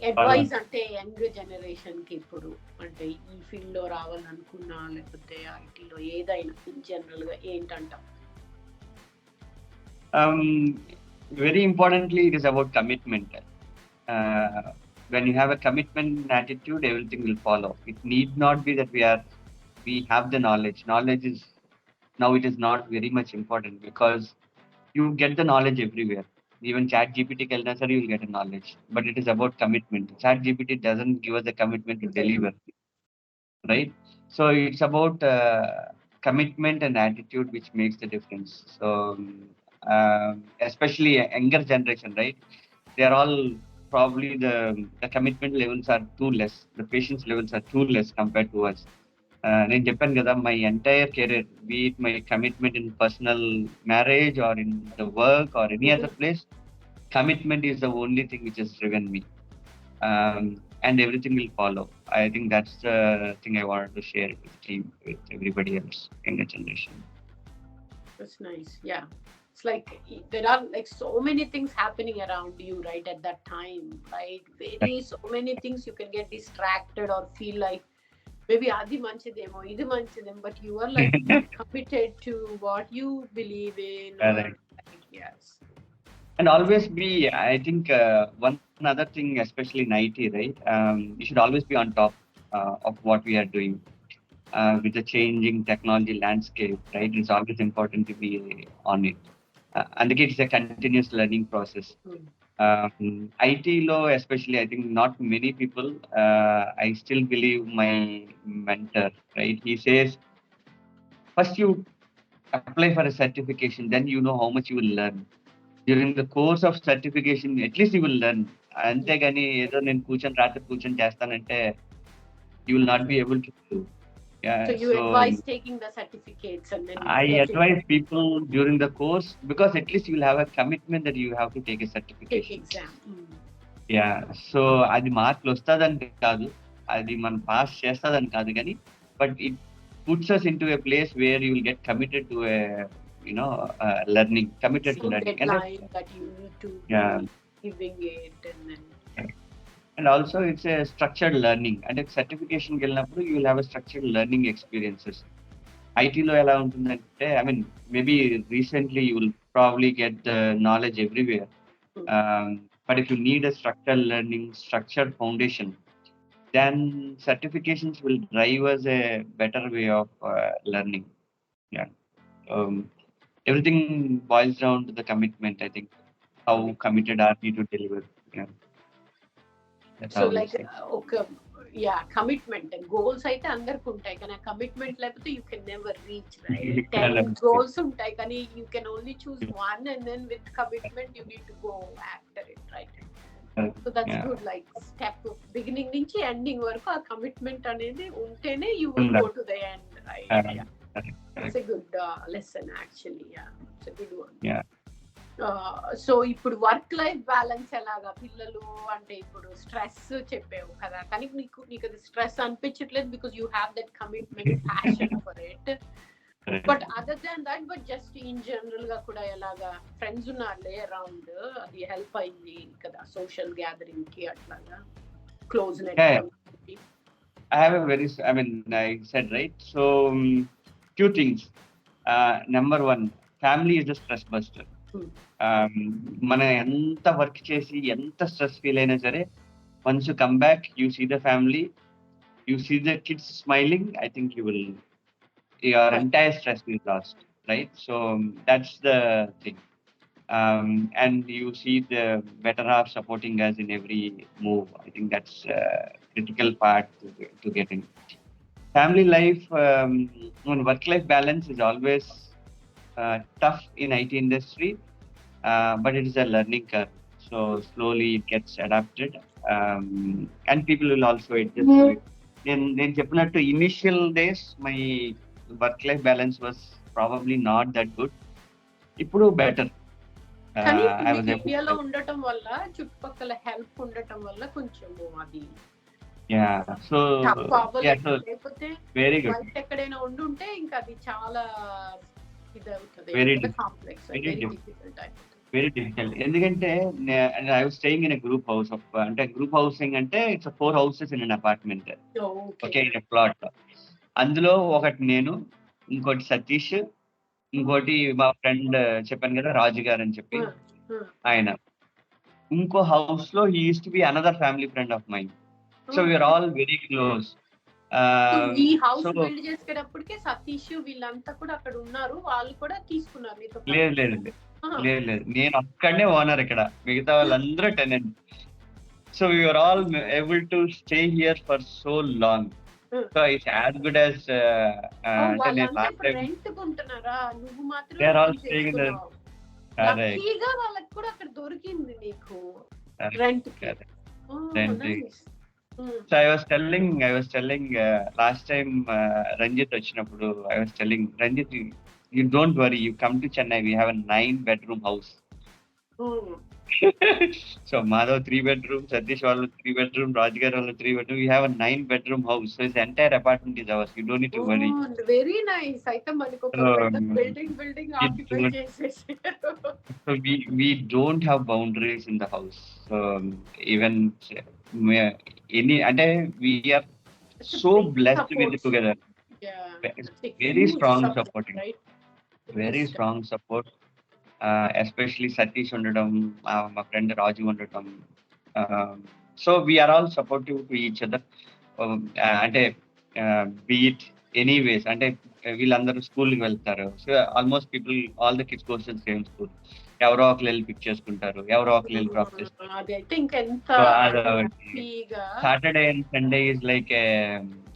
advice అంటే young generation కి ఇప్పుడు అంటే ఈ field లో రావాలనుకున్నా లేకపోతే ఐటీలో ఏదైనా general గా ఏంటంటాం? Very importantly, it is about commitment. When you have a commitment and attitude, everything will follow. It need not be that we have the knowledge. Knowledge is now, it is not very much important because you get the knowledge everywhere. Even ChatGPT can answer, you will get a knowledge. But it is about commitment. ChatGPT doesn't give us a commitment to deliver, right? So it's about commitment and attitude which makes the difference. So especially younger generation, right? They are all probably the commitment levels are too less. The patience levels are too less compared to us. నేను చెప్పాను కదా, my entire career, be it my commitment in personal marriage or in the work or any other place, commitment is the only thing which has driven me, and everything will follow. I think that's the thing I wanted to share with everybody else in the generation. That's nice. Yeah, it's like there are like so many things happening around you right at that time, right? So many things you can get distracted or feel like maybe adi manchidemo idi manchidemo, but you are like committed to what you believe in. Yes. And always be, I think one other thing, especially in IT, right? You should always be on top of what we are doing with the changing technology landscape, right? It's always important to be on it. And again, it's a continuous learning process. IT law, especially, I think not many people, I still believe my mentor, right? He says, first you apply for a certification, then you know how much you will learn. During the course of certification, at least you will learn. అంతేగాని ఏదో నేను కూర్చొని చేస్తానంటే you will not be able to do. Yeah, so you advise taking the certificates and then I advise people during the course, because at least you will have a commitment that you have to take a certification. Take exam. Yeah, so అది మార్కులు వస్తుందని కాదు, అది మనం pass చేస్తుందని కాదు కానీ, but it puts us into a place where you will get committed to a learning, committed to learning. That you need to giving it, and then and also it's a structured learning. And if certification వెళ్ళినప్పుడు you will have a structured learning experiences. IT లో ఎలా ఉంటుందంటే, I mean, maybe recently you will probably get the knowledge everywhere, but if you need a structured learning, structured foundation, then certifications will drive us a better way of learning. Yeah. Everything boils down to the commitment, I think. How committed are we to deliver? Yeah. So like commitment and goals అయితే అందరికి ఉంటాయి, కానీ commitment లేకపోతే you can never reach, right? 10 goals ఉంటాయి కానీ you can only choose one, and then with commitment you need to go after it, right? So that's good. Like step beginning నుంచి ending వరకు ఆ కమిట్మెంట్ అనేది ఉంటేనే you will go to the end, right? It's a good lesson actually. It's a good one. So ఇప్పుడు work life balance ఎలాగా? పిల్లలు అంటే ఇప్పుడు స్ట్రెస్ చెప్పావు కదా, కానీ నీకు అది స్ట్రెస్ అనిపించట్లేదు because you have that commitment, passion for it. But other than that, but just in general గా కూడా ఎలాగా? ఫ్రెండ్స్ ఉన్నారులే అరౌండ్, అది హెల్ప్ అయింది కదా సోషల్ గ్యాదరింగ్ కి, అట్లాగా close net. I said, right? So, few things. Number one, family is a stress buster. మనం ఎంత వర్క్ చేసి ఎంత స్ట్రెస్ ఫీల్ అయినా సరే, once you come back, you see the family, you see the kids smiling, I think your entire stress is lost, right? So that's the thing. And you see the better half supporting us in every move. I think that's a critical part to getting. Family life, work-life balance is always tough in IT industry, but it is a learning curve. So slowly it gets adapted, and people will also adjust to it. నేను చెప్పినట్టు initial days my work life balance was probably not that good. ఇప్పుడు better. ఇండియాలో ఉండటం వల్ల, చుట్టుపక్కల help ఉండటం వల్ల కొంచెం అది లేకపోతే వెరీ గుడ్. ఎక్కడైనా ఉండుంటే ఇంకా అది చాలా ఇదవుతుంది, కాంప్లెక్స్, వెరీ డిఫికల్ట్. ఎందుకంటే I was staying in group house of, అంటే గ్రూప్ హౌసింగ్ అంటే it's 4 houses in an apartment. Okay, in plot. అందులో ఒకటి నేను, ఇంకోటి సతీష్, ఇంకోటి మా ఫ్రెండ్ చెప్పాను కదా రాజు గారు అని చెప్పి ఆయన. ఇంకో హౌస్ లో he use to be another family friend of mine. So we are all very close. ఈ హౌస్ బిల్డ్ చేసేటప్పటికే సతీష్ వీళ్ళంతా కూడా అక్కడ ఉన్నారు, వాళ్ళు కూడా తీసుకున్నారు? లేదు, నేను అక్కడనే ఓనర్, ఇక్కడ మిగతా వాళ్ళందరూ tenant. So we are all able to stay here for so long. So it's as good as rent కొంటున్నారా? నువ్వు మాత్రం they are all staying in the లక్కీగా వాళ్ళకి కూడా అక్కడ దొరికింది నీకు రెంట్ కి. So I was telling last time Ranjit వచ్చినప్పుడు I was telling Ranjit, you don't worry, you come to Chennai, we have a 9-bedroom house. So Madhav 3-bedroom, Satish వాళ్ళు 3-bedroom, Rajgar వాళ్ళు 3-bedroom. We have a 9-bedroom house. So the entire apartment is ours. You don't need to worry. Very nice. అయితే మనకు ఒక building occupy చేసేసారు. So we don't have boundaries in the house. So even అంటే we are so blessed to be together. Very strong supporting. Very strong support. Especially Satish ఉండడం, మా friend Raju ఉండటం. So we are all supportive to each other. అంటే beat anyways, అంటే వీళ్ళందరూ స్కూల్కి వెళ్తారు. So almost people, all the kids goes to same school. ఎవరో ఒకరు వెళ్ళి పిక్ చేసుకుంటారు, ఎవరో ఒకరు వెళ్ళి డ్రాప్ చేస్తారు. Saturday and Sunday is like A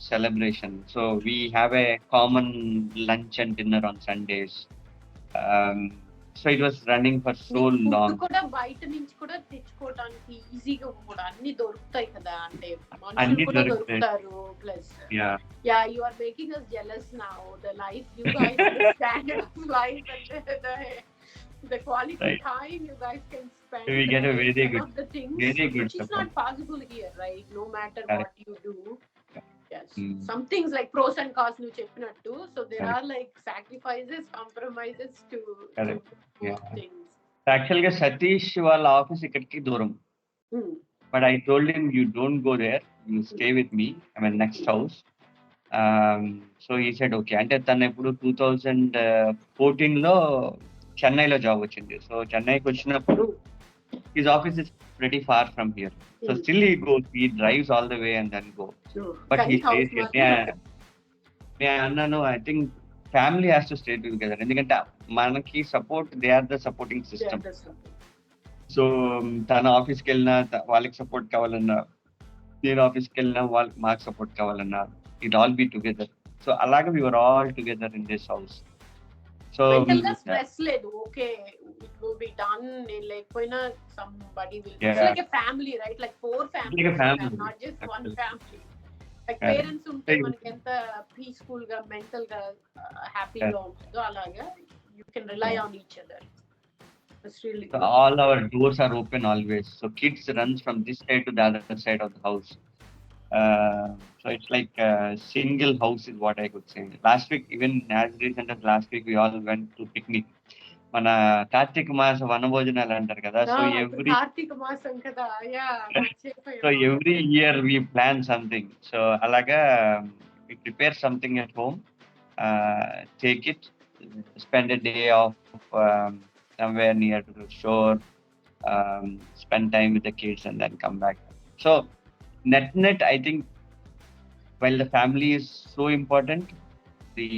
celebration. So we have a common lunch and dinner on Sundays. So it was running for so long. కూడా బయట నుంచి కూడా తెచ్చుకోవడానికి ఈజీగా కూడా అన్ని దొరుకుతాయి కదా, అంటే మనుషులు కూడా దొరుకుతారు. Plus yeah you are making us jealous now, the life you guys, the standard of life and the quality time you guys can spend. We get a very good, very good support. It's not possible here, right? No matter what you do. Yes. Some things like pros and cons nu cheppinattu, so there are like sacrifices, compromises to things. Actually ga Satish wala office ikkadiki dooram, but I told him you don't go there, you stay with me, I mean next house. So he said okay. Ante tanu eppudu 2014 lo Chennai lo job vachindi. So Chennai ki vachinappudu his office is pretty far from here. So still he drives all the way and then go. But he stays here. No, I think family has to stay together. ఎందుకంటే మనకి support, they are the supporting system. So తన ఆఫీస్కి వెళ్ళినా వాళ్ళకి support కావాలన్నా, నేను ఆఫీస్కి వెళ్ళినా వాళ్ళకి మాకు సపోర్ట్ కావాలన్నా, it all be together. So అలాగే we were all together in this house. So stress లేదు. Okay, it will be done. నేను లేకపోయినా somebody will. Yeah. It's like a family, right? Like 4 families, like a family. not just one Absolutely. family. Like Yeah. parents ఉంటే Yeah. మనకి ఎంత peaceful గా mental గా హ్యాపీగా ఉంటుందో అలాగా you can rely on each other. It's really So good. all our doors are open always. So kids runs from this side to the other side of the house. So it's like a single house is what I could say. Last week, even as recent as last week, we all went to picnic. మన కార్తీక మాస వనభోజనాలు అంటారు కదా. So Karthika మాసం కదా. So every year we plan something. So అలాగా we prepare something at home, take it, spend a day of somewhere near to the shore, spend time with the kids and then come back. So net I think while the family is so important, the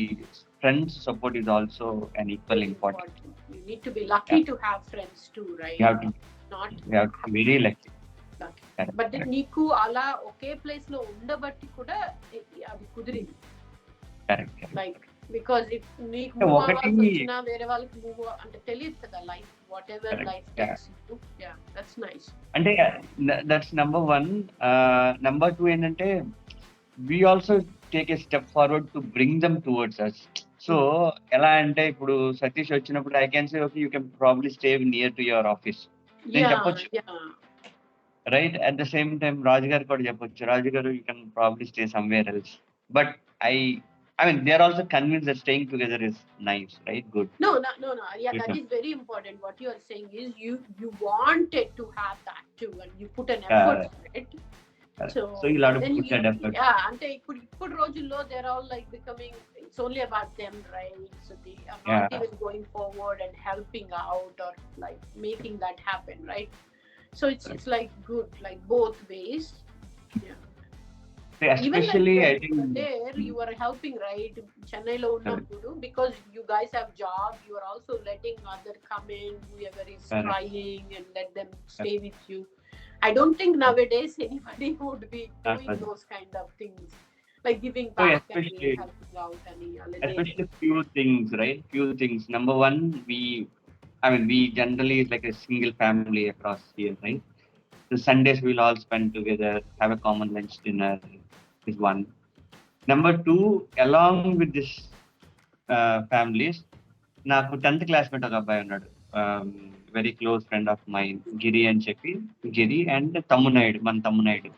friends support is also an equal important. You need to be lucky to have friends too, right? You have to be very lucky. But నీకు అలా ఒకే place లో ఉండబట్టి కూడా అది కుదిరింది. Correct. Like because if నీకు move అవ్వాల్సి వచ్చినా వేరే వాళ్ళకి మూవ్ అంటే తెలియదు కదా life, what ever life takes you. That's nice. అంటే దట్స్ నెంబర్ 1. నెంబర్ 2 ఏంటంటే we also take a step forward to bring them towards us. So ఎలా అంటే ఇప్పుడు సతీష్ వచ్చినప్పుడు I can say okay, you can probably stay near to your office. నేను చెప్పొచ్చు, right? At the same time రాజు గారు కూడా చెప్పొచ్చు, రాజు గారు you can probably stay somewhere else. But I mean, they are also convinced that staying together is nice, right? Good. No. Yeah, that is very important. What you are saying is you wanted to have that too, and you put an effort for it. So you'll have to put that effort. Yeah, ante ippudu rojullo they're all like becoming, it's only about them, right? So they are not even going forward and helping out or like making that happen, right? So it's like good, like both ways. Yeah. Especially even I think there you are helping, right? Chennai lo unnappudu, because you guys have job, you are also letting other come in, whoever is trying, and let them stay with you. I don't think nowadays anybody would be doing those kind of things, like giving back and helping out and especially few things, right? Few things. Number 1, we generally is like a single family across here, right? The Sundays we'll all spend together, have a common lunch dinner is one. Number 2, along with this families, నాకు 10th classmate ఒక అబ్బాయి ఉన్నాడు, very close friend of mine, Giri అని చెప్పి. Giri and Tammunaidu, మన Tammunaidu.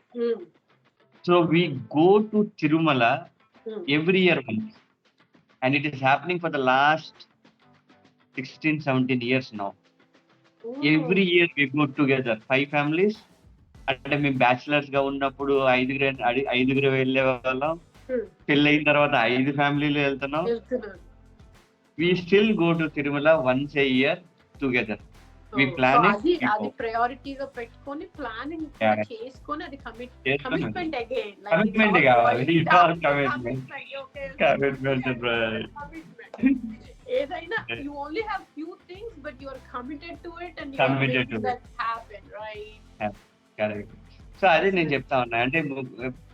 So we go to Tirumala every year once, and it is happening for the last 16-17 years now. Every year we go together, 5 families. అంటే మేము bachelors గా ఉన్నప్పుడు 5 వెళ్ళే వాళ్ళం, పెళ్ళైన తర్వాత 5 ఫ్యామిలీలు వెళ్తున్నాం. We still go to Tirumala once a year together. We plan it. అది ప్రయారిటీగా పెట్టుకొని ప్లానింగ్ చేసుకొని అది కమిట్మెంట్ అగైన్, లైక్ కమిట్మెంట్ కావాలి. కమిట్మెంట్ ఏదైనా you only have few things but you are committed to it and you are making that happen, right? Correct. So అదే నేను చెప్తా ఉన్నా, అంటే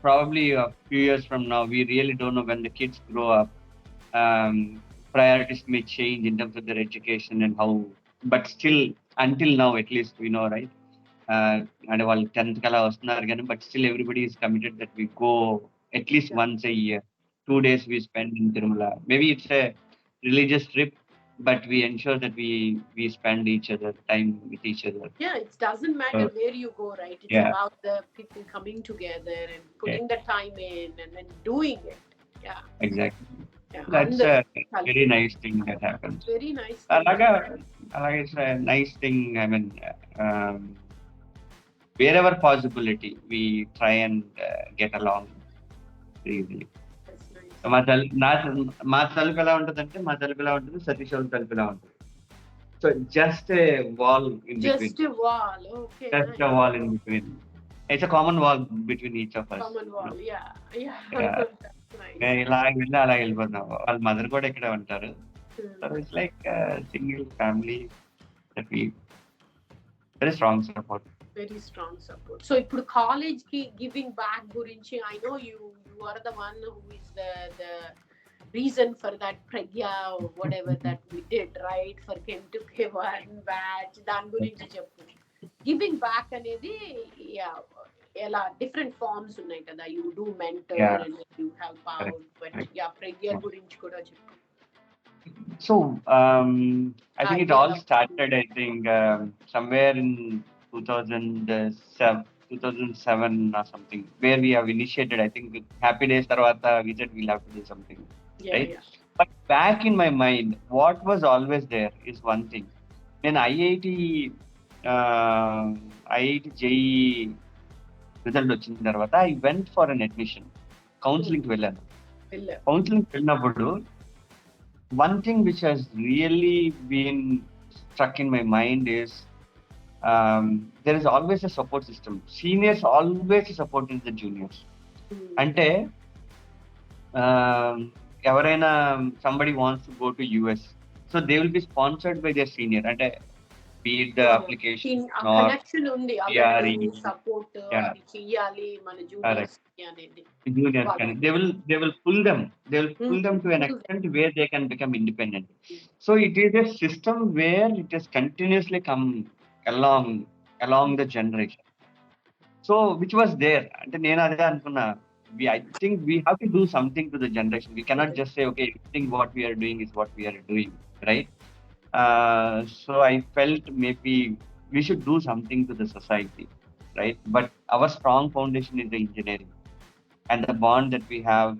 probably a few years from now we really don't know when the kids grow up, priorities may change in terms of their education and how, but still until now at least we know, right? And వాళ్ళు 10th కలా వస్తున్నారు కానీ but still everybody is committed that we go at least once a year, 2 days we spend in Tirumala. Maybe it's a religious trip, but we ensure that we spend each other time with each other. Yeah, it doesn't matter where you go, right? It's about the people coming together and putting the time in and then doing it. Yeah, exactly. That's a very nice thing that happens. Very nice. Alaga it's a nice thing. I mean, wherever possibility we try and get along easily. మా తలుపు ఎలా ఉంటుంది అంటే, మా తలుపు ఎలా ఉంటుంది, సతీష్ వాళ్ళ తలుపు ఎలా ఉంటుంది. So just a wall in between. Just a wall. Okay. Just a wall in between. It's a common wall between each of us. Common wall. Yeah. That's nice. ఇలా వెళ్ళి అలా వెళ్ళిపోతాం. వాళ్ళ మదర్ కూడా ఇక్కడే ఉంటారు. So it's like a single family that we very strong support. Very strong support. So ఇప్పుడు college కి గివింగ్ బ్యాక్ గురించి, I know you are the one who is the reason for that pragya or whatever that we did, right, for Chem2K1 batch, దాని గురించి చెప్పు. Giving back అనేది ఎలా different forms ఉన్నాయి కదా, you do mentor and you help out, but Pragya గురించి కూడా చెప్పు. So I think it all started, I think, somewhere in 2007 or something, where we have initiated, I think, Happy Days tarvata, we said we'll have to do something, right? Yeah. But back in my mind, what was always there is one thing. When IIT JEE result వచ్చిన తర్వాత I went for an admission. Counseling కి వెళ్ళాను. Counseling వెళ్ళినప్పుడు one thing which has really been struck in my mind is there is always a support system. Seniors always supporting the juniors. Ante ఎవరైనా somebody wants to go to US, so they will be sponsored by their senior. Ante be it the application or connection undi, support అది చేయాలి మన juniors అనేది. Juniors can, they will pull them to an extent where they can become independent. So it is a system where it has continuously come along the generation. So which was there, ante nenu ade anukunna, I think we have to do something to the generation. We cannot just say, okay, everything what we are doing is what we are doing, right? So I felt maybe we should do something to the society, right? But our strong foundation is the engineering, and the bond that we have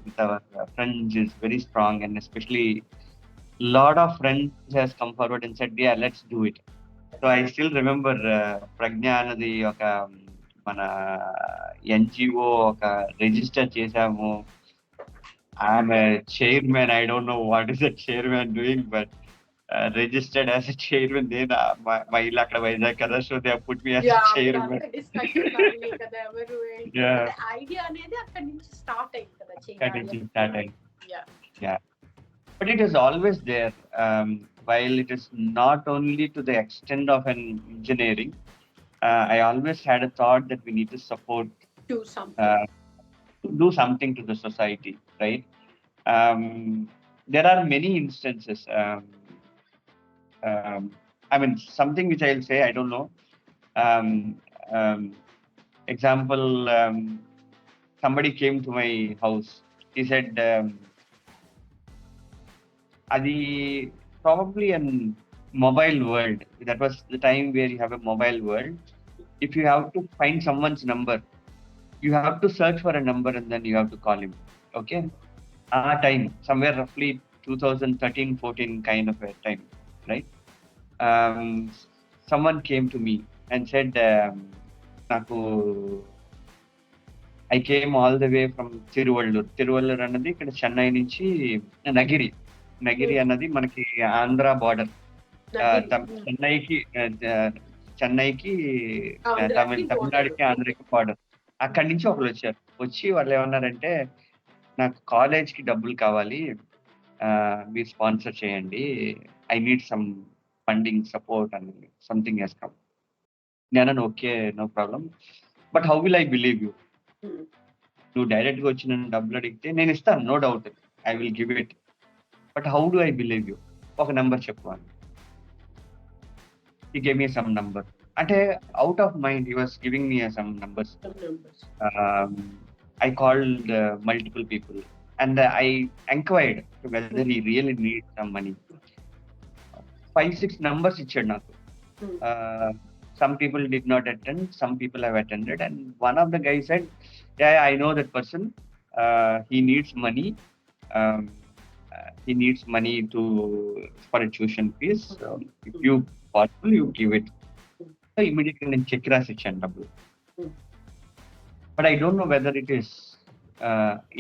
with our friends is very strong, and especially lot of friends has come forward and said, yeah, let's do it. So I still remember Pragnya anadi oka mana NGO oka register chesamu. I'm a chairman. I don't know what is a chairman doing, but registered as a chairman. Then my illa akkada Vizag kada, so they have put me as a chairman. Yeah, idea అనేది అక్కడ నుంచి start అయింది కదా, చేయాలి. Yeah. But it is always there. While it is not only to the extent of an engineering, I always had a thought that we need to support, do something to the society, right? There are many instances. I mean, something which I'll say, I don't know. Example, somebody came to my house. He said, Adi probably a mobile world. That was the time where you have a mobile world. If you have to find someone's number, you have to search for a number and then you have to call him. Okay? Time, somewhere roughly 2013-14 kind of a time, right? Someone came to me and said, I came all the way from Tiruvallur అన్నది ఇక్కడ చెన్నై నుంచి నగిరి అన్నది మనకి Andhra border, చెన్నైకి తమిళనాడుకి ఆంధ్రకి border. అక్కడి నుంచి ఒకరు వచ్చి వాళ్ళు ఏమన్నారంటే, నాకు కాలేజ్కి డబ్బులు కావాలి, మీరు స్పాన్సర్ చేయండి, I need some funding support అని సంథింగ్ హెస్ కమ్. నేను okay, no problem, but how will I believe you? నువ్వు డైరెక్ట్గా వచ్చి నన్ను డబ్బులు అడిగితే నేను ఇస్తాను, no doubt, I will give it, but how do I believe you? ఒక నెంబర్ చెప్పు అని. He gave me some number. అంటే out of mind, he was giving me some numbers. I called multiple people and I inquired whether he really needs some money. 5-6 numbers ichchadu naku. Some people did not attend, some people have attended, and one of the guys said, yeah, I know that person, he needs money. He needs money for a tuition fees. If you possible, you give it. So immediately నేను cheque రాసి ఇచ్చాను డబ్బులు. But I don't know whether it is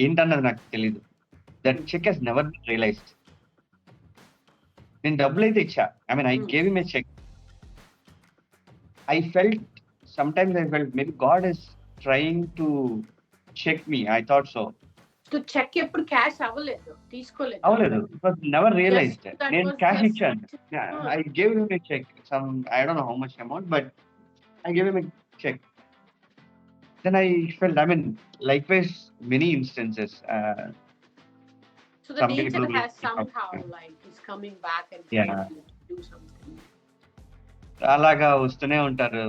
ఏంటన్నది నాకు తెలీదు. That cheque he's never been realised. నేను డబ్బులు అయితే ఇచ్చా, I mean I gave him a cheque. I felt maybe God is trying to check me. I thought so. So cheque ఎప్పుడు cash తీసుకోలేదు. It was never realized. నేను cash ఇచ్చాను. I gave him a check. I don't know how much amount, but I gave him a check. Then I felt, I mean, likewise, many instances. So So the some nature people has somehow like is coming back and Yeah. trying to do something. అలాగా వస్తూనే ఉంటారు.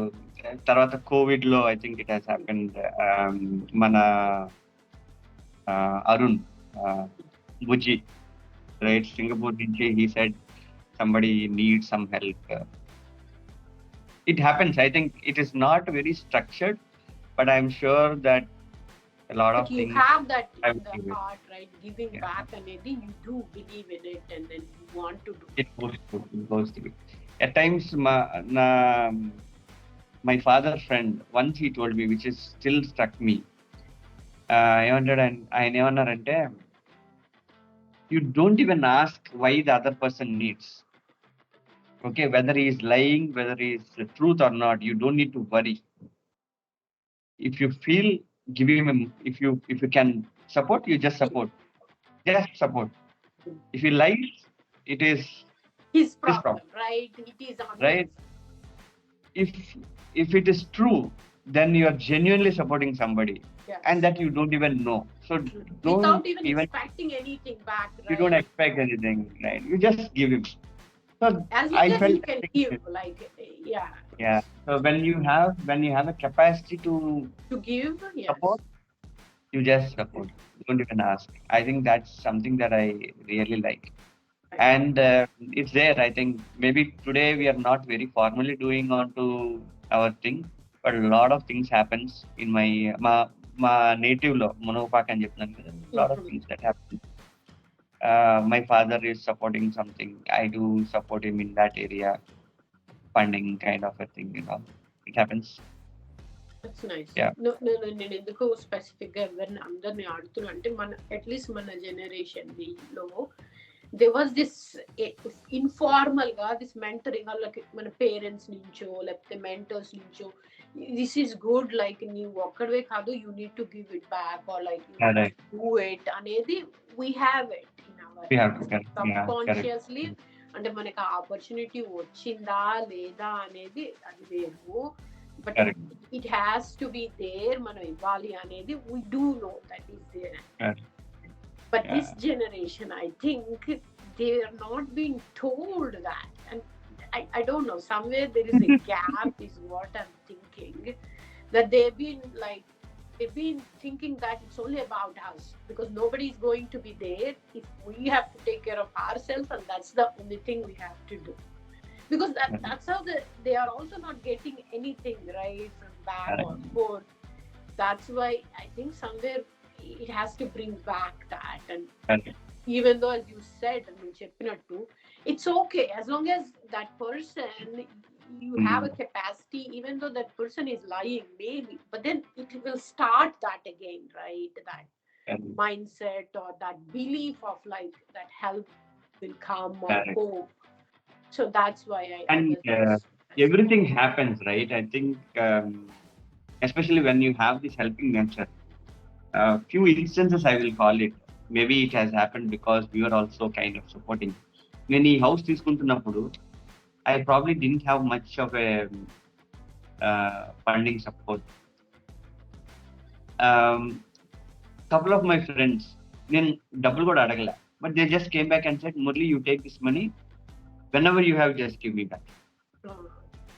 తర్వాత Covid లో I think it has happened. మన అరుణ్ బుజ్జి right, Singapore నుంచి he said somebody needs some help. It happens. I think it is not very structured, but I'm sure that a lot But of you things have that I in would the give it. heart, right? Giving Yeah. back and maybe you do believe in it and then you want to do It goes to it. At times my father friend once he told me, which is still struck me. ఏమంటాడు ఆయన ఏమన్నారంటే, you don't even ask why the other person needs. Okay, whether he is lying, whether he is the truth or not, you don't need to worry. If you feel, give him if you can support, you just support. Just support. If he lies, it is his his problem, problem. right? It is on Right. his. If it is true, then you are genuinely supporting somebody. Yes. And that you don't even know. So don't Without even even expecting anything back, right? you don't expect anything, right? You just give him. So as long as you can give, like, yeah. So when you have a capacity to give, yes. support, you just support. You don't even ask. I think that's something that I really like. And it's there. I think maybe today we are not very formally doing onto our thing, but a lot of things happens in my native law, Monopak and Japnan. A lot of things that happen. My father is supporting something. I do support him in that area, funding kind of a thing. It happens. That's nice. Yeah. No, నేను ఎందుకు specific గా ఎవరిని అందరిని ఆడుతున్నా అంటే at least మన generation లో there was this informal గా this mentoring వాళ్ళకి మన పేరెంట్స్ నుంచో లేకపోతే మెంటర్స్ నుంచో this is good, like నీవు ఒక్కడే కాదు, you need to give it back or like you need to do it అనేది we have it in our subconsciously. అంటే మనకి ఆ ఆపర్చునిటీ వచ్చిందా లేదా అనేది అది వేరు, but it has to be there. మనం ఇవ్వాలి అనేది we do know that is there. But this generation, I think they are not being told that, and I don't know, somewhere there is a gap is what I'm thinking, that they've been thinking that it's only about us because nobody is going to be there if we have to take care of ourselves, and that's the only thing we have to do, because that's how they are also not getting anything right from back or forth. That's why I think somewhere it has to bring back that, and even though, as you said, I mean, cheppinattu, it's okay as long as that person, you have a capacity, even though that person is lying maybe, but then it will start that again, right? That mindset or that belief of like that help will come or hope. So that's why everything happens, right? I think especially when you have this helping nature, few instances I will call it, maybe it has happened because we were also kind of supporting. When ఈ house తీసుకుంటున్నప్పుడు I probably didn't have much of a funding support. Couple of my friends, నేను డబ్బులు కూడా అడగలే, but they just came back and said, Murali, you take this money, whenever you have, just give me back.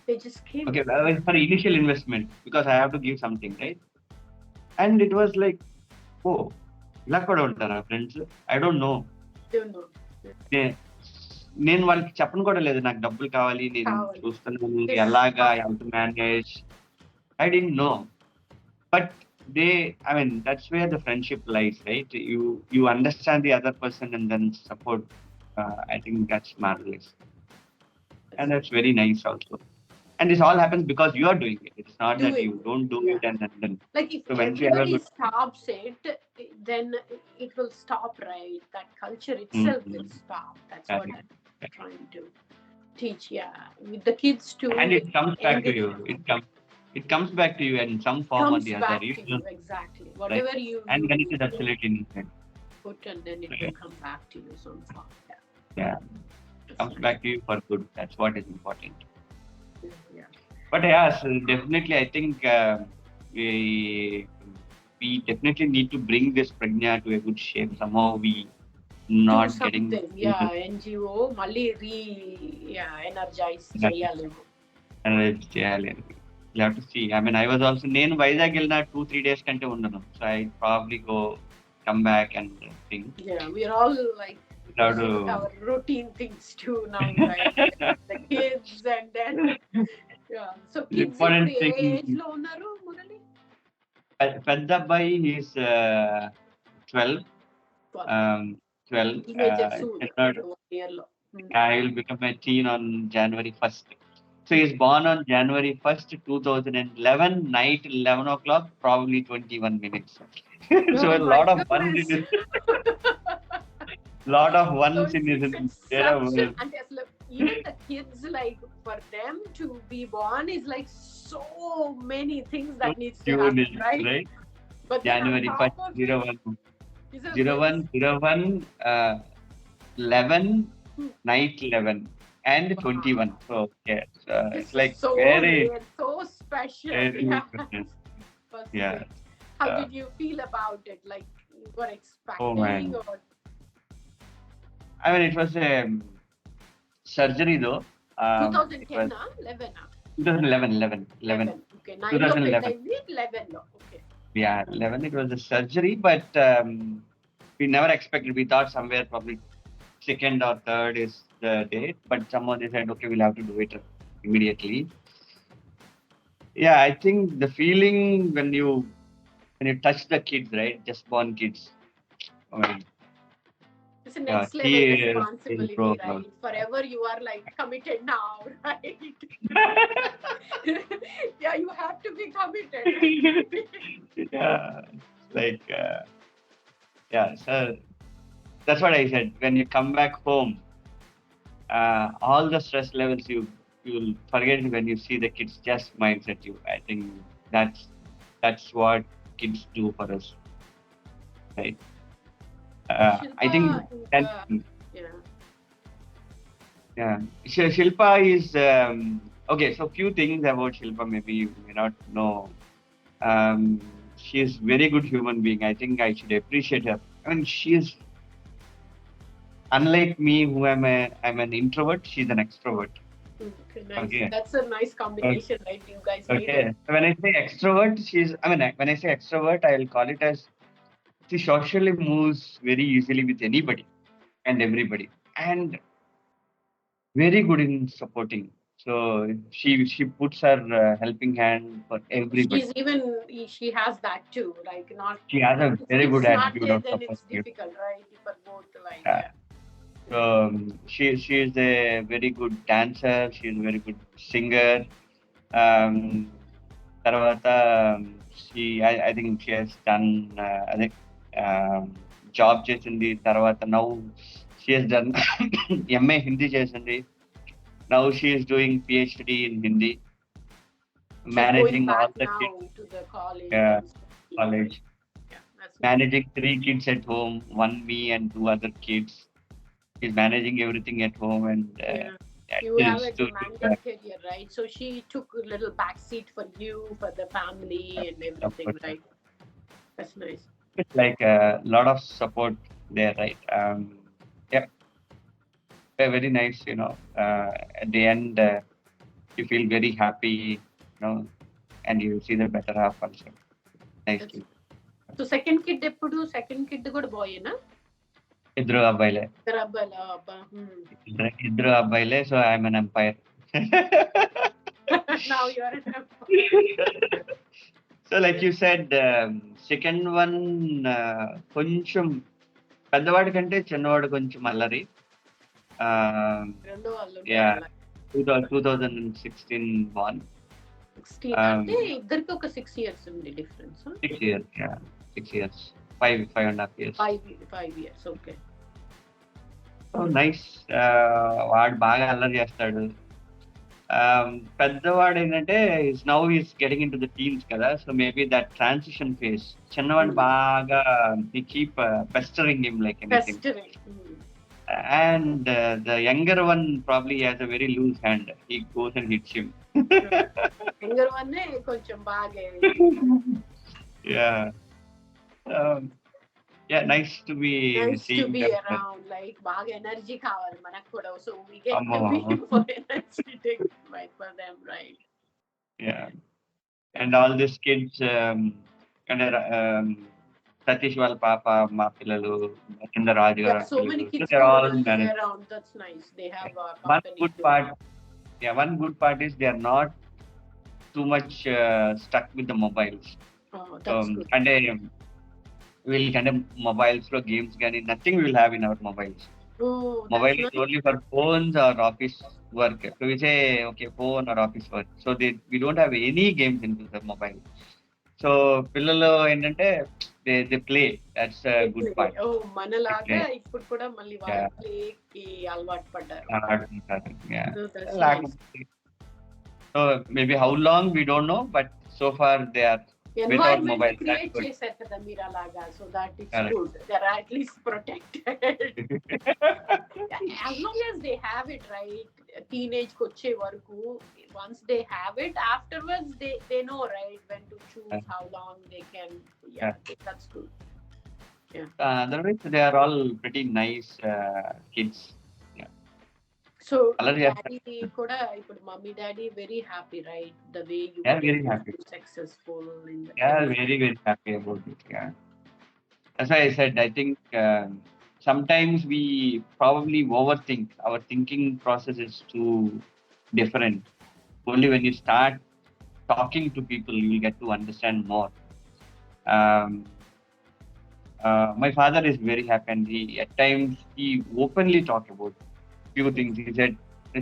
They just came. Okay, for initial investment, because I have to give something, right? And it was like, oh, ఇలా కూడా ఉంటారా friends? I don't know. నేను వాళ్ళకి చెప్పను కూడా లేదు నాకు డబ్బులు కావాలి, నేను చూస్తున్నాను ఎలాగా, I have to manage. I didn't know, but that's where the friendship lies, right? You understand the other person and then support. I think that's marvelous, and that's very nice also. And this all happens because you are doing it. It's not that you don't do it and then like if everybody stops it, then it will stop, right? That culture itself will stop. That's what I'm trying to teach, with the kids too. And it comes back to you. It comes back to you in some form or the other. Exactly. Whatever you and then it is absolutely insane. Put and then it will come back to you some form. Yeah. Comes back to you for good. That's what is important. Yeah. But so definitely I think we definitely need to bring this prajna to a good shape. Somehow we not do getting something. Yeah, NGO మళ్ళీ energize చేయాలేమో. encouraged చేయాలి అని. You have to see. I mean, I was also నేను వైజాగ్ వెళ్ళిన 2-3 days కంటే ఉండను. So I probably come back and think. Yeah, we are all like Without our routine things too now, right? The kids and then yeah. So kids important ఇప్పుడు ఏ thing. Age లో ఉన్నారు మురళి? పెద్ద అబ్బాయి he's 12. 12. Teenager soon. Chinnadu, 1 year లో. he will become a teen on January 1st. So he's born on January 1st, 2011, night 11 o'clock, probably 21 minutes. So Oh a my lot of ones goodness. in his, lot of ones So in his it's era such was- and as like, even the kids, like for them to be born is like so many things that needs to June happen, is, right? right? But then January on 1st, top of 01, it, is a 01, 01, 11, night 11, and 21. So yes, this it's like is so very, rare, so special. very Yeah. special. First Yeah. thing. How did you feel about it? Like you were expecting, man. or I mean, it was a surgery though. It 2010, was 11, 11. Okay, 9 లో 2011. పెళ్ళైంది, 11 లో. Okay. Yeah, 11. It was a surgery, but we never expected. We thought somewhere probably second or third is the date, but somehow they said, okay, we'll have to do it immediately. Yeah, I think the feeling when you touch the kids, right, just born kids. I mean, It's a next level responsibility, right? Forever you are like committed now, right? Yeah, you have to be committed. Yeah, like yeah, so that's what I said. When you come back home, all the stress levels you'll forget it when you see the kids just smiles at you. I think that's what kids do for us, right? I think that yeah. Shilpa is okay. So few things about Shilpa maybe you may not know. She is very good human being. I think I should appreciate her. I mean, she is unlike me, who I'm an introvert. She's an extrovert. Okay, nice. Okay. That's a nice combination, right? You guys Okay. made it. So when I say extrovert, when I say extrovert, I'll call it as she socially moves very easily with anybody and everybody, and very good in supporting. So she puts her helping hand for everybody. She has that too. Like not. She has a very good it's attitude not of there, then it's supporting. difficult, right? For both, like Yeah. So she is a very good dancer. She is a very good singer. Tarvata, I think she has done job chesindi. Tarvata now she has done MA Hindi chesindi. Now she is doing PhD in Hindi. she's Managing going back all the now kids. to the college. Yeah, and stuff. college. Yeah, that's Managing 3 kids at home, 1 me and 2 other kids. She's managing everything at home and you have a demanding career, right? So she took a little back seat for you, for the family and everything, right? That's nice. It's like a lot of support there, right? Yeah, very nice, you know. At the end, you feel very happy, you know, and you see the better half also. Nice. So second kid ఎప్పుడు second kid కూడా boy నా? ఇద్దరు అబ్బాయిలే. ఇద్దరు అబ్బాయిలే. So I'm an umpire. Now you are an empire. So like you said, second one కొంచెం పెద్దవాడి కంటే చిన్నవాడు కొంచెం అల్లరి. Yeah, 2016 born. 16 అంటే ఇద్దరికి ఒక 6 years ఉంది difference. 6 years, yeah, 6 years, 5.5 years. 5 years, okay. So nice. వాడు బాగా అల్లరి చేస్తాడు. పెద్దవాడు ఏంటంటే now is getting in to the teens కదా, so maybe that transition phase. చిన్నవాడు బాగా keep pestering him like anything. And the younger one probably has a very loose hand. He goes and hits him. Younger one koncham baage. Yeah. Yeah, nice to be Nice to seeing be them. around. Like బాగా energy కావాలి మనకు కూడా, so we get Ammo. to be more energetic right for them, right? Yeah. And all these kids, and Satish వాళ్ళ పాప, మా పిల్లలు, కింద రాజు గారు Yeah, so many పిల్లలు, so kids they're all coming managed. around. That's nice. They have a One company good too. part, one good part is they are not too much stuck with the mobiles. Oh, that's good. అంటే వీళ్ళకంటే mobiles లో games కానీ nothing will have in our mobiles. Oh, Mobile that's is nice. only for phones or office work. So we say, okay, phone or office work. So we don't have any games into the mobile. So పిల్లలు ఏంటంటే they play. That's a good part. Oh, మనలాగా They play. ఇప్పుడు కూడా మళ్ళీ వాళ్ళు ప్లేకి అలవాటు పడ్డారు. Yeah. So that's nice. So maybe how long we don't know, but so far they are without Environment mobile. create That's good. చేశారు కదా మీరు అలాగా, so that it's Correct. good. They are at least protected. As long as they have it, right? Teenage కి వచ్చే వరకు, once they have it, afterwards they know, right, when to choose how long they can. Yeah, that's good. Yeah. Otherwise, they are all pretty nice kids. Yeah. So Already daddy kuda ipudu mummy daddy very happy, right? The way you Yeah, were very happy. successful in the Yeah, very, very happy about it. Yeah. That's why I said, I think sometimes we probably overthink. Our thinking process is too different. Only when you start talking to people, you will get to understand more. Um, my father is very happy, and at times he openly talk about few things. He said,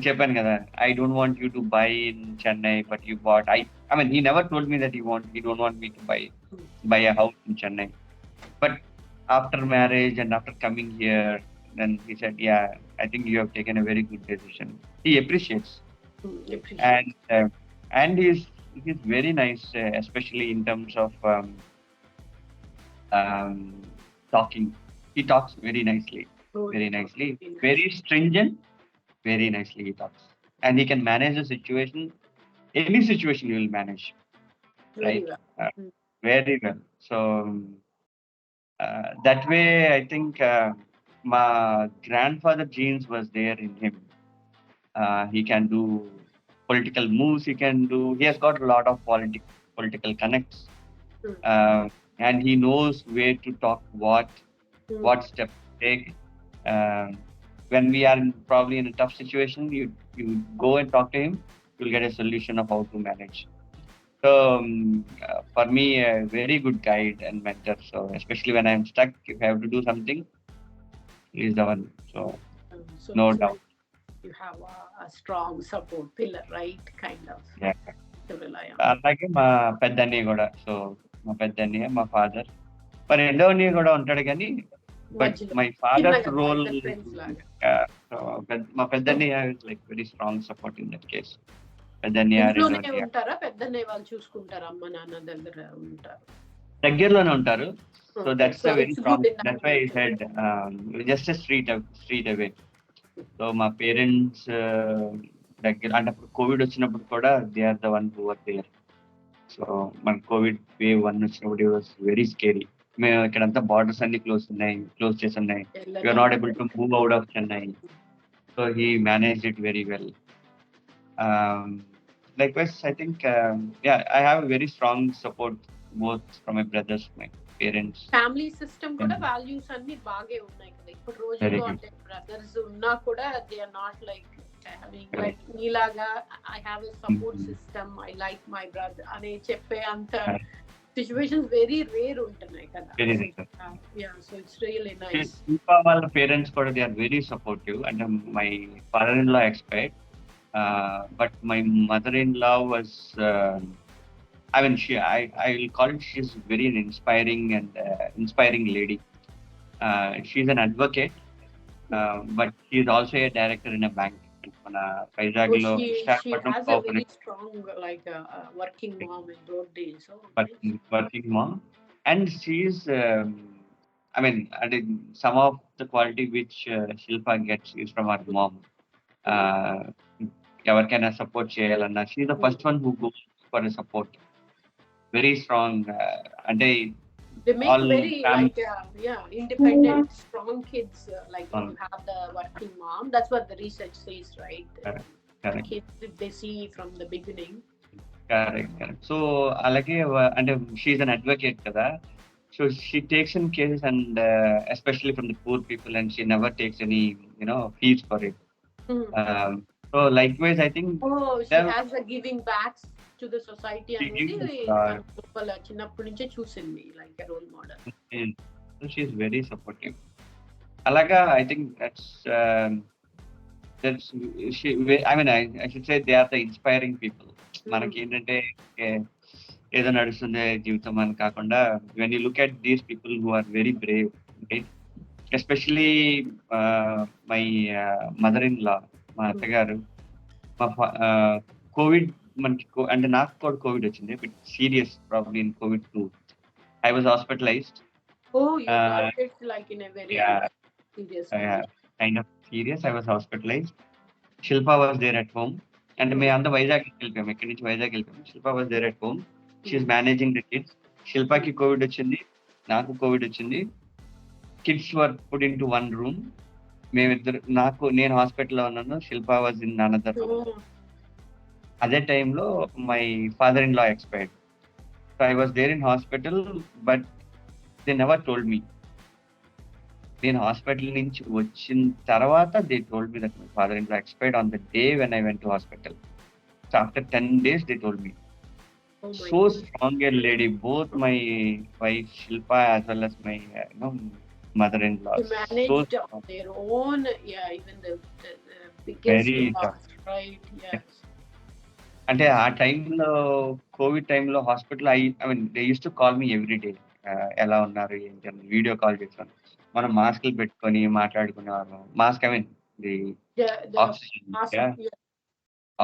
"Chepan kada, I don't want you to buy in Chennai, but you bought." I mean, he never told me that he don't want me to buy a house in Chennai. But after marriage and after coming here, then he said, "Yeah, I think you have taken a very good decision." He appreciates, and he's very nice, especially in terms of talking. He talks very nicely, very stringent. Very nicely he talks, and he can manage the situation. Any situation he will manage, right? Very well. So that way, I think my grandfather genes was there in him. He can do political moves. He has got a lot of political connects, and he knows where to talk, what steps to take. When we are probably in a tough situation, you go and talk to him, you'll get a solution of how to manage. So for me, a very good guide and mentor. So especially when I'm stuck, if I have to do something, he's the one. So no doubt. You have a strong support pillar, right? Kind of. Yeah. To rely on. అలాగే మా పెద్దన్నయ్య కూడా. So మా పెద్దన్నయ్య, మా father, మరి రెండో అన్నయ్య కూడా ఉంటాడు కానీ, but my father's role, మా పెద్దన్నయ్య is like very strong support in that case. పెద్దన్నయ్య ఉంటారా? పెద్దన్నయ్య వాళ్ళు చూసుకుంటారా? అమ్మ నాన్న దగ్గర ఉంటారు? దగ్గరలోనే ఉంటారు. So that's a very strong. That's why I said just a street away. So మా పేరెంట్స్ దగ్గర అంటే అప్పుడు కోవిడ్ వచ్చినప్పుడు కూడా they are the one who are there. So మన కోవిడ్ వేవ్ 1 వచ్చినప్పుడు ఇట్ వాస్ వెరీ స్కేరీ. మేము ఇక్కడంతా బార్డర్స్ అన్ని క్లోజ్ చేసి ఉన్నాయి. We are not able to move out of Chennai. So he managed it very well. Likewise, I think I have a very strong support both from my brothers, my parents. Family system కూడా values అన్ని బాగా ఉన్నాయి కదా ఇప్పుడు రోజుల్లో. అంటే brothers ఉన్నా కూడా they are not like having నీలాగా I have a support system, I like my brother అనే చెప్పే అంత సిచ్యువేషన్స్ వెరీ రేర్ ఉంటున్నాయి కదా. So it's really nice. వాళ్ళ పేరెంట్స్ కూడా దే ఆర్ వెరీ సపోర్టివ్. అంటే my father in law expired, but my mother-in-law was I mean I will call it, she's very inspiring lady. She's an advocate, but she's also a director in a bank. She has a very strong working mom in those days. So working mom, and she's I mean, some of the quality which Shilpa gets is from her mom. ఎవరికైనా support చేయాలన్నా she the first one who goes for support. Very strong. అంటే They make all very families. independent, strong kids. Like if On you have the working mom, that's what the research says, right? correct, The correct, kids that they see from the beginning. correct, correct. So అలాగే అంటే she an advocate కదా. So she takes in cases and especially from the poor people, and she never takes any fees for it. Hmm. Um, so likewise, I think Oh, she there has the giving backs to the society she అనేది gives తన లోపల చిన్నప్పటి నుంచే చూసింది, like a role model. so she is very supportive. Alaga, I think that's she. I mean, I should say they are the inspiring people. మనకి ఏంటంటే ఏదో నడుస్తుంది జీవితం అని కాకుండా when you look at these people who are very brave, right? Especially my mother-in-law, మా అత్తగారు, మా కోవిడ్ మనకి అంటే నాకు కూడా కోవిడ్ వచ్చింది, but serious probably in Covid 2. I was hospitalized. Oh, you got it like in a very serious way. Kind of serious. I was hospitalized. Shilpa was there at home. And me on the Vizag వెళ్ళిపోయాం, ఇక్కడి నుంచి వైజాగ్ వెళ్ళిపోయాం. Shilpa was there at home. She is managing the kids. Shilpaki Covid వచ్చింది, నాకు Covid వచ్చింది. Kids were put into one room. నేను హాస్పిటల్లో ఉన్నాను, Shilpa was in another room. అదే టైంలో my father in law expired. So I was there in hospital, but they never told me. నేను hospital నుంచి వచ్చిన తర్వాత they told me that my father in law expired on the day when I went to hospital. So after 10 days they told me. So strong a lady, both my wife Shilpa as well as my mother-in-law. They managed on their own, even the biggest loss, right? Yes. అంటే ఆ టైంలో Covid టైంలో hospital I mean they use to call me every day. ఎలా ఉన్నారు ఏంటి అని video call చేస్తాను. మనం మాస్క్లు పెట్టుకొని మాట్లాడుకునేవాళ్ళం. Mask I mean the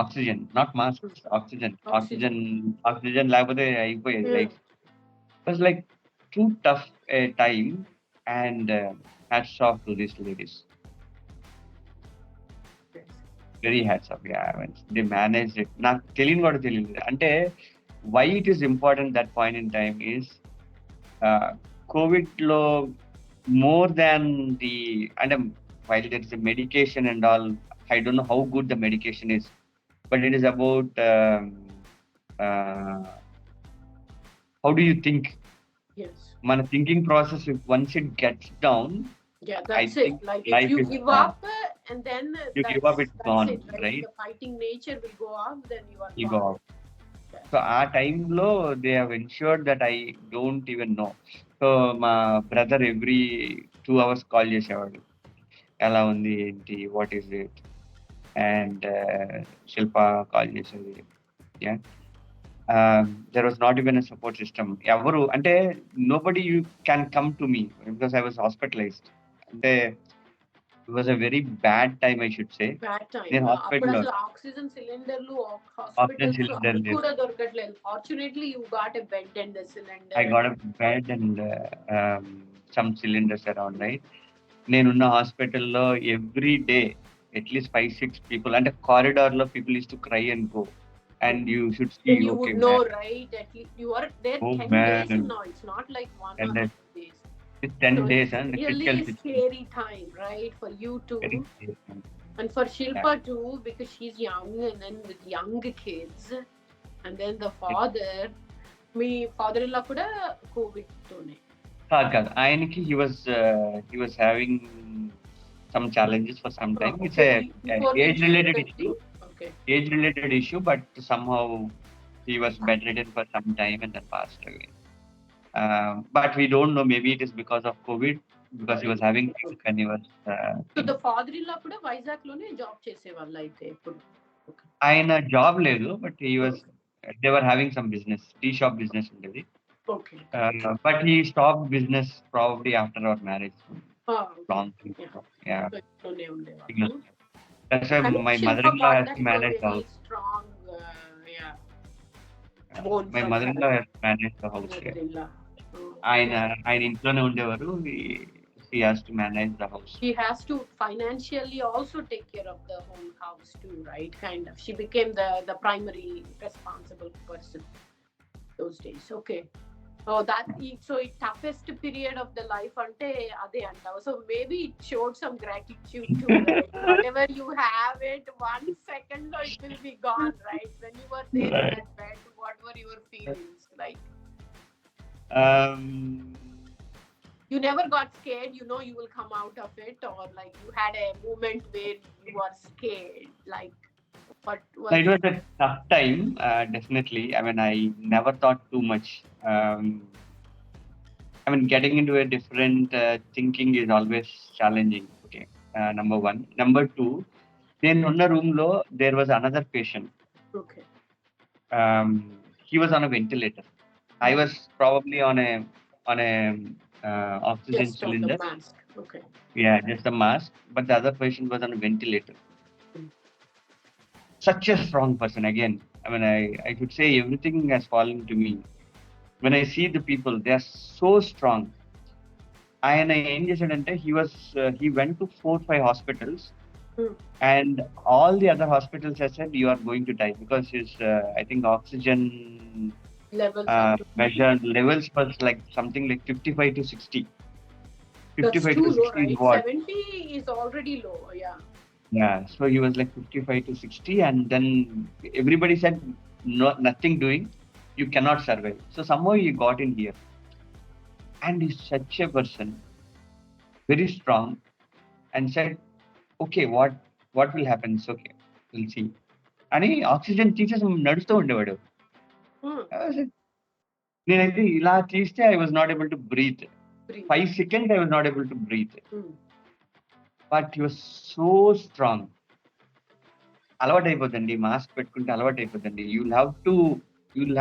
oxygen not mask, oxygen లేకపోతే అయిపోయేది life. It was like too tough time and hats off to this ladies. Very hats off. They manage it. నాకు తెలియని కూడా తెలియదు. అంటే why it is important that point in time is కోవిడ్లో more than the అంటే while there is a medication and all, I don't know how good the medication is, but it is about how do you think? Yes. Mana thinking process, if once it gets down, that's it. Like if you give up and then you give up, it's gone, it, right? The fighting nature will go off, then you go off. So ఆ టైంలో they have ensured that I don't even know. So మా brother every 2 hours call చేసేవాడు, ఎలా ఉంది ఏంటి, what is it, and Shilpa call చేసేది. There was not even a support system. ఎవరు అంటే nobody you can come to me because I was hospitalized. అంటే it was a very bad time, I should say. నేను హాస్పిటల్లో oxygen సిలిండర్లు కూడా దొరకట్లేదు. Fortunately you got a bed and the cylinder. I got a bed and some cylinders around, right? నేనున్న హాస్పిటల్లో every day at least 5-6 people, అంటే corridor లో people use to cry and go, and you should see, you would know, right? At least you are there 10 days now. It's not like 1 or 2 days. It's 10 days and really scary time, right, for you too, and for Shilpa too, because she's young and then with young kids, and then the me father-in-law kuda covid tone kaadu ayaniki he was having some challenges for some time. It's a age related issue, but somehow he was bedridden for some time and then passed away. But we don't know, maybe it is because of COVID, because he was having and he was so the father-in-law kuda Vizag lone job chesevallu aithe ippudu ayana job ledu, but he was they were having some business, tea shop business undedi. Okay. But he stopped business probably after our marriage. Long time. Yeah. That's why my mother-in-law has to manage the house. Strong, My mother-in-law has to manage the house. ఆయన ఇంట్లోనే ఉండేవారు. She has to manage the house. She has to financially also take care of the whole house too, right? Kind of. She became the primary responsible person those days. Okay. Oh, so it toughest period of the life ante ade antavu. So maybe it showed some gratitude too, right? Whatever you have it, 1 second lo it will be gone, right? When you were there in that bed, what were your feelings like? Um, You never got scared, you will come out of it, or like you had a moment where you were scared, like what was it was a tough time, definitely. I mean, I never thought too much. I mean, getting into a different thinking is always challenging. Okay, number one. Number two, then in the room lo, there was another patient. okay? He was on a ventilator. I was probably on a oxygen Just on the cylinder. mask. Okay. Yeah, just a mask. But the other patient was on a ventilator. Such a strong person. Again, I mean, I could say everything has fallen to me. When I see the people, they are so strong. ఆయన ఏం చేశాడంటే he went to 4-5 hospitals, and all the other hospitals have said you are going to die because his I think oxygen levels was like something like 55 to 60. 55 That's too to 60 low, right? is what? 70 is already low. Yeah, so he was like 55 to 60, and then everybody said nothing doing, you cannot survive. So somehow he got in here, and he's such a person, very strong, and said, okay, what will happen? It's okay, we'll see. అని oxygen తీసేసి నడుస్తూ ఉండేవాడు. నేనైతే ఇలా తీస్తే I was not able to breathe. 5 seconds I was not able to breathe. But he was so strong. అలవాటు అయిపోద్దండి, mask పెట్టుకుంటే అలవాటు అయిపోద్దండి. You'll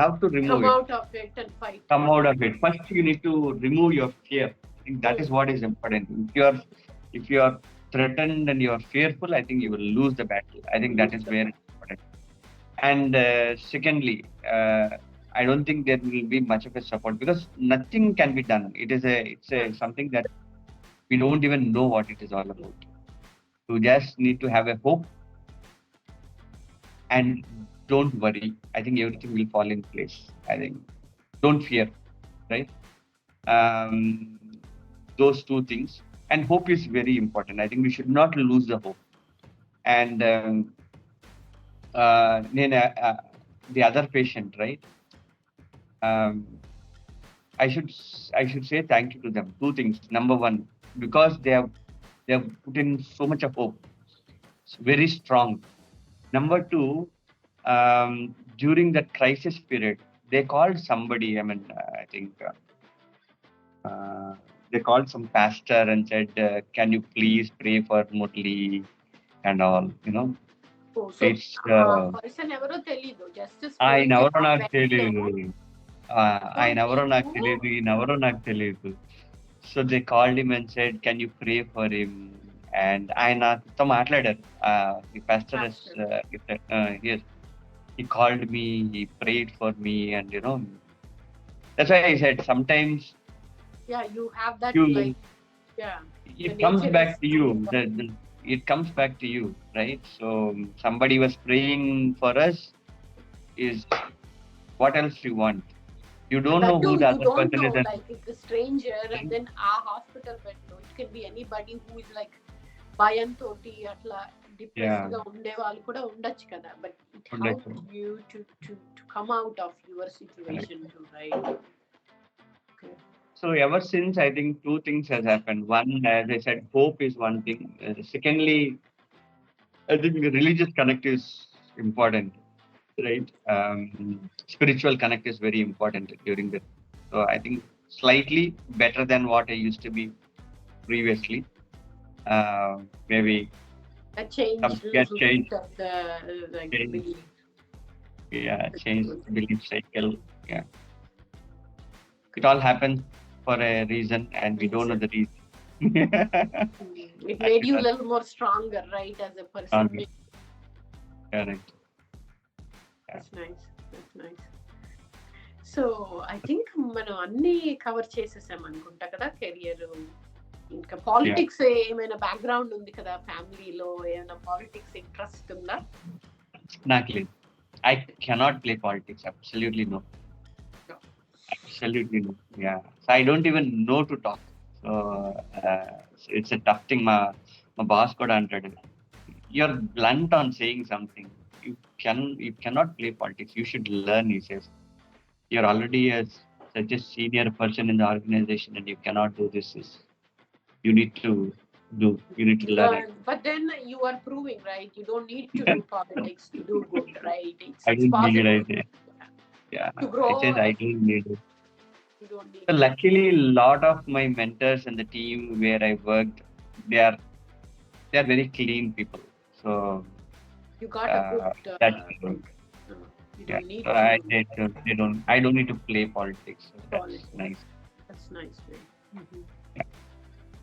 have to remove come it. out of it and fight. Come out of it. First you need to remove your fear. I think that is what is important. If you are threatened and you are fearful, I think you will lose the battle. I think that is very important. And secondly, I don't think there will be much of a support because nothing can be done. It's something that we don't even know what it is all about. You just need to have a hope and don't worry. I think everything will fall in place. I think don't fear, right? Those two things, and hope is very important. I think we should not lose the hope. And the other patient, right? I should say thank you to them. Two things. Number one, because they have put in so much of hope. It's very strong. Number two, during that crisis period, they called somebody. I mean, I think they called some pastor and said, "Can you please pray for Murli and all?" You know. Oh, so it's person ఎవరో తెలీదు, just ఆయన ఎవరో నాకు తెలియదు. So they called him and said, "Can you pray for him?" And ఆయనతో మాట్లాడారు. The pastor is yes. He called me, he prayed for me, and that's why I said sometimes. Yeah, you have that it comes back to you. It comes back to you, right? So somebody was praying for us. Is what else you want? You don't know who the other person is. Like it's a stranger, and then our hospital bed. It can be anybody who is like భయంతోటి అట్లా depressed గా ఉండే వాళ్ళు కూడా ఉండొచ్చు కదా. But it helps you to come out of your situation too, right? Okay. So ever since, I think two things has happened. One, as I said, hope is one thing. Secondly, I think the religious connect is important, right? Spiritual connect is very important during that. So I think slightly better than what I used to be previously. Maybe a change. Change belief. Yeah, change the belief cycle. Yeah. It all happens for a reason, and we don't know the reason. It made you a little more stronger, right, as a person. Correct. That's nice. So I think మనం అన్ని cover చేసేసాం అనుకుంటా కదా. Career, ఇంకా politics ఏమైనా background ఉంది కదా, ఫ్యామిలీలో ఏమైనా పాలిటిక్స్ ఇంట్రెస్ట్ ఉందా? నాకు లేదు. I cannot play politics. Absolutely no. Absolutely no. Yeah. So I don't even know to talk. So it's a tough thing. My boss got antaడు. You're blunt on saying something. You cannot play politics. You should learn, he says. You're already such a senior person in the organization and you cannot do this. You need to you need to learn it. But then you are proving, right? You don't need to do politics to do good, right? I It's don't need possible. it. Yeah. To grow, I said I don't need it. you don't need So luckily, a lot of my mentors and the team where I worked, they are very clean people. So you got a good that's good. you Yeah. don't need So I don't need to play politics. So that's nice. That's nice, man. Yeah.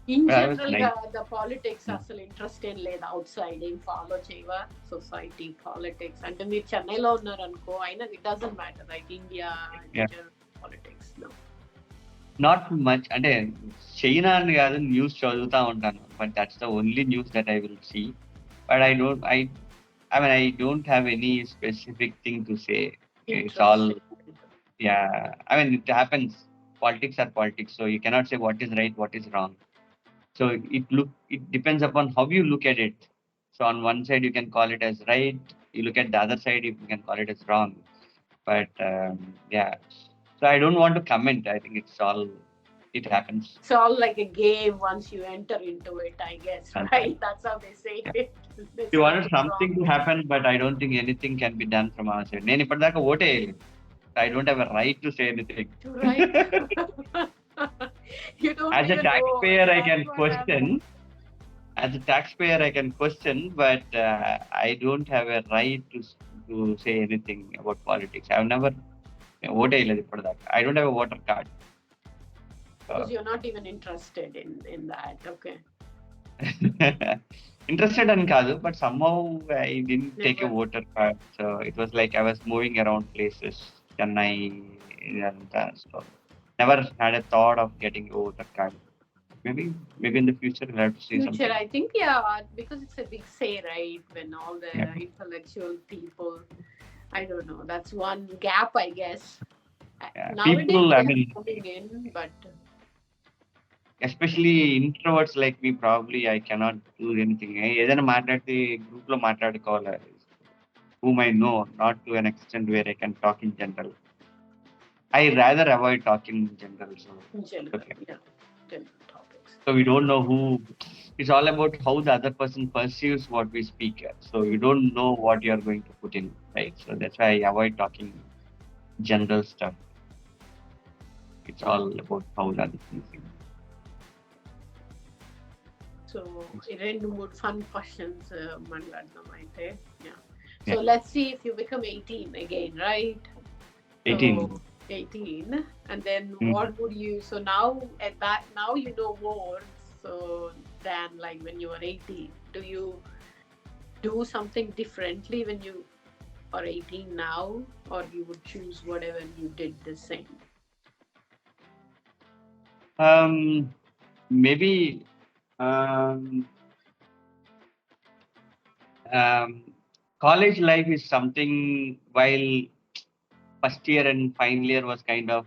In That was general, nice. the politics అసలు interest ఏం లేదు outside ఏం follow చేయవా society politics అంటే మీరు చెన్నైలో ఉన్నారనుకో అయినా it doesn't matter right India politics not much అంటే చైనా అని కాదు న్యూస్ చదువుతా ఉంటాను but that's the only news that I will see but I don't have any specific thing to say. It's all it happens. Politics are politics, so you cannot say what is right, what is wrong. So it depends upon how you look at it. So on one side you can call it as right, you look at the other side you can call it as wrong. But so I don't want to comment. I think it happens. It's all like a game once you enter into it, I guess, right? That's how they say it. You wanted something to happen, but I don't think anything can be done from our side. నేను ఇప్పటిదాకా ఓటే I don't have a right to say anything. Right. You don't As a taxpayer, I can question. As a taxpayer, I can question, but I don't have a right to say anything about politics. I've never vote. I don't have a voter card. Because you're not even interested in that, okay. Interested and kaadu, but somehow I didn't take a voter card. So it was like I was moving around places, Chennai, and so never had a thought of getting a voter card. Maybe in the future we'll have to see something. I think because it's a big say, right? When all the intellectual people, I don't know. That's one gap, I guess. Nowadays, people, coming in, but especially introverts like me, probably I cannot do anything. ఏదైనా మాట్లాడితే group లో మాట్లాడుకోవాలి, whom I know, not to an extent where I can talk in general. I rather avoid talking in general. General topics. So we don't know who. It's all about how the other person perceives what we speak. So you don't know what you are going to put in, right? So that's why I avoid talking general stuff. It's all about how the other person thinks. So, రెండు మూడు fun questions మాట్లాడదాం అయితే. So let's see if you become 18 again, right? 18, and then what would you? So now you know more. So than like when you were 18, do you do something differently when you are 18 now, or you would choose whatever you did the same? Maybe. College life is something, while first year and final year was kind of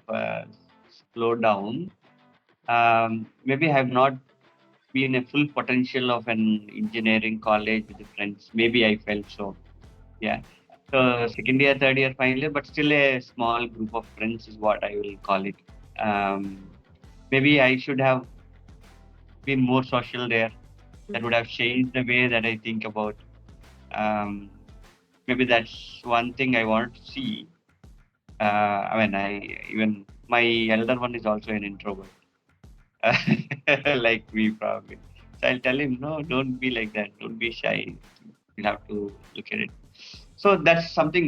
slowed down. Maybe I have not been a full potential of an engineering college with the friends. Maybe I felt so. Yeah. So second year, third year, final year, but still a small group of friends is what I will call it. Maybe I should have been more social there. That would have changed the way that I think about. Maybe that's one thing I want to see. Even my elder one is also an introvert, like me probably. So I'll tell him, no, don't be like that. Don't be shy. You'll have to look at it. So that's something.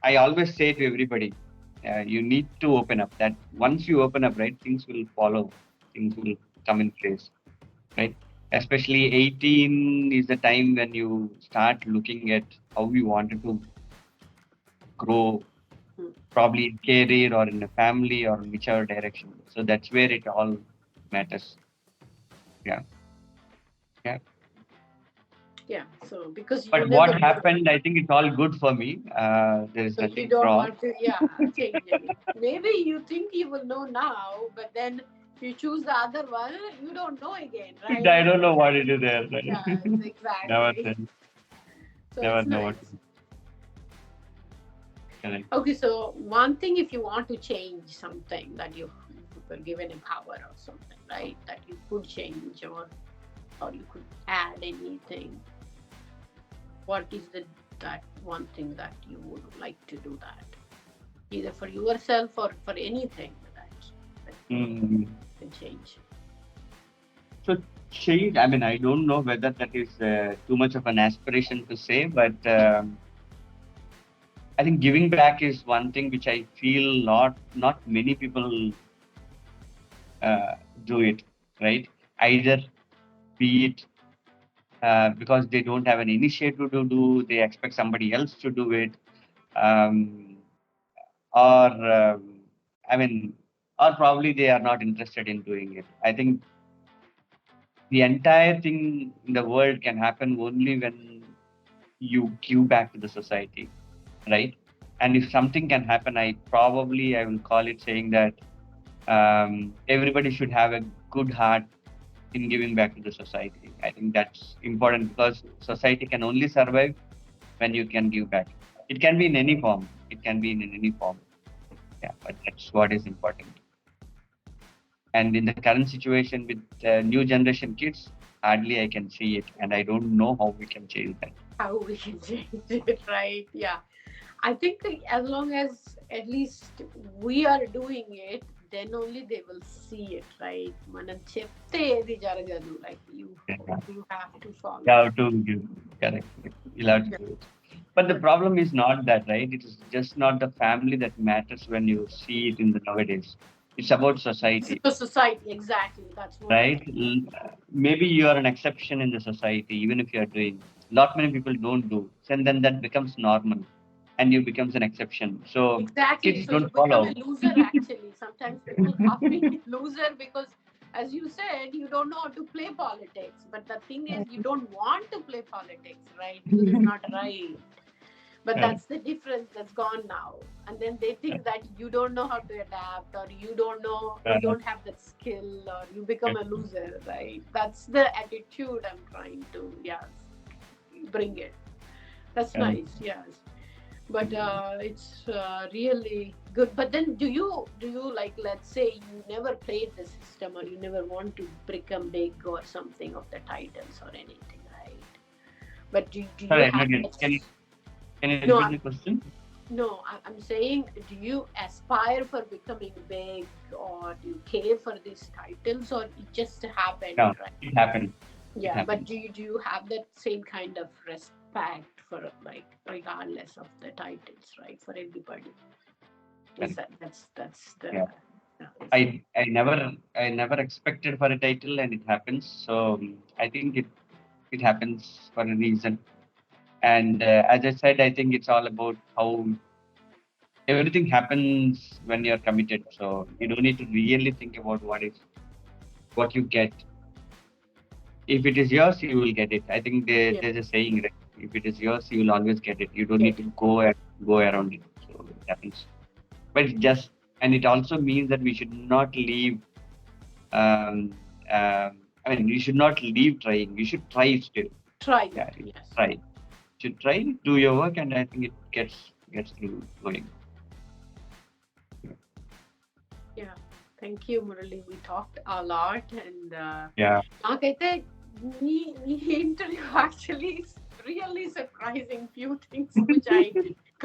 I always say to everybody, you need to open up. That once you open up, right, things will follow. Things will come in place, right? Especially 18 is the time when you start looking at how you wanted to grow, probably in career or in a family or in whichever direction. So that's where it all matters. Yeah. Yeah. So because you But never what know. happened, I think it's all good for me. There is So you nothing don't wrong. want to, change it. Maybe you think you will know now, but then if you choose the other one, you don't know again, right? I don't know what it is there. Right? Yeah, Never exactly. tell. So Never it's know nice. what it is. Correct. Okay, so one thing, if you want to change something that you were given a power or something, right? That you could change or you could add anything. What is that one thing that you would like to do that? Either for yourself or for anything that Mm. can change. So change. I mean, I don't know whether that is too much of an aspiration to say, but I think giving back is one thing which I feel not many people do it. Right? Either be it because they don't have an initiative to do, they expect somebody else to do it, um, or I mean, or probably they are not interested in doing it. I think the entire thing in the world can happen only when you give back to the society, right? And if something can happen, I will call it saying that everybody should have a good heart in giving back to the society. I think that's important because society can only survive when you can give back. It can be in any form. It can be in any form. Yeah, but that's what is important. And in the current situation with new generation kids, hardly I can see it, and I don't know how we can change that. How we can change it, right? Yeah. I think as long as at least we are doing it, then only they will see it, right? మనం చెప్తే ఏది జరగదు. Like Yeah, you have to follow. you have to give, correct. You'll have to Yeah. do it. But the problem is not that, right? It is just not the family that matters when you see it in the nowadays. It's about society, So society, exactly. That's what I right? Maybe you are an exception in the society, even if you are doing. Lot many people don't do, and then that becomes normal, and you becomes an exception. So exactly. kids So you don't become a follow. loser actually. Sometimes people have been loser because, as you said, you don't know how to play politics. But the thing is, you don't want to play politics, right? Because it's not right. But Correct. that's the difference that's gone now. And then they think that you don't know how to adapt, or you don't know, you don't have that skill, or you become a loser, right? That's the attitude I'm trying to, bring it. That's nice, yes. But it's really good. But then do you like, let's say you never played the system, or you never want to become big or something of the titles or anything, right? But do you Sorry, have can you no repeat the question? no, I'm saying, do you aspire for becoming big, or do you care for these titles, or it just happened, No, right? it happened. It Yeah, but happened. do you have that same kind of respect for, like, regardless of the titles, right? For everybody, is Correct. that's the Yeah. so, I never expected for a title, and it happens. So I think it happens for a reason. And as I said, I think it's all about how everything happens when you're committed. So you don't need to really think about what you get. If it is yours, you will get it. I think yeah, there's a saying, right? If it is yours, you will always get it. You don't need get to it. go around it. So it happens. But it just and it also means that we should not leave. Um, I mean, you should not leave trying. You should try still. Try Yeah, it, yes. try. You should try, do your work, and I think it gets through going. Yeah, thank you, Murali. We talked a lot, and Yeah. నాకైతే నీ interview actually is really surprising few things which I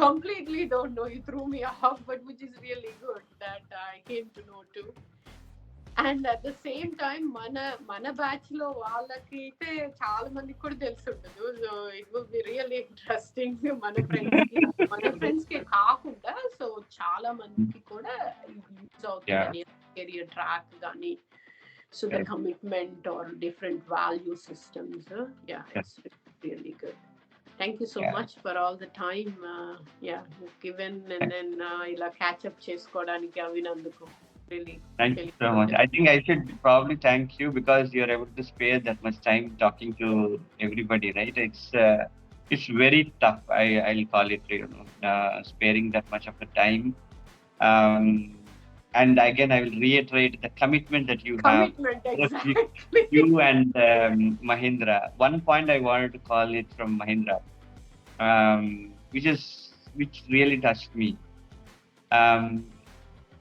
completely don't know. You threw me off, but which is really good that I came to know too. And at the same time మన batch లో వాళ్ళకి అయితే చాలా మందికి కూడా తెలిసి ఉండదు. So it will be really interesting. మన ఫ్రెండ్స్ కి కాకుండా, సో చాలా మందికి కూడా యూజ్ అవుతుందని కెరియర్ ట్రాక్ కానీ, so the commitment are different value systems. Yeah, it's really good. Thank you so much for all the time, you've given, and then ఇలా catch up చేసుకోవడానికి అవినందుకు. really. Thank you so much. I think I should probably thank you because you're able to spare that much time talking to everybody, right? It's very tough. I'll call it, sparing that much of the time. Um, and again, I will reiterate the commitment that you have. Commitment, Both exactly. you and Mahindra. One point I wanted to call it from Mahindra, which really touched me. Um,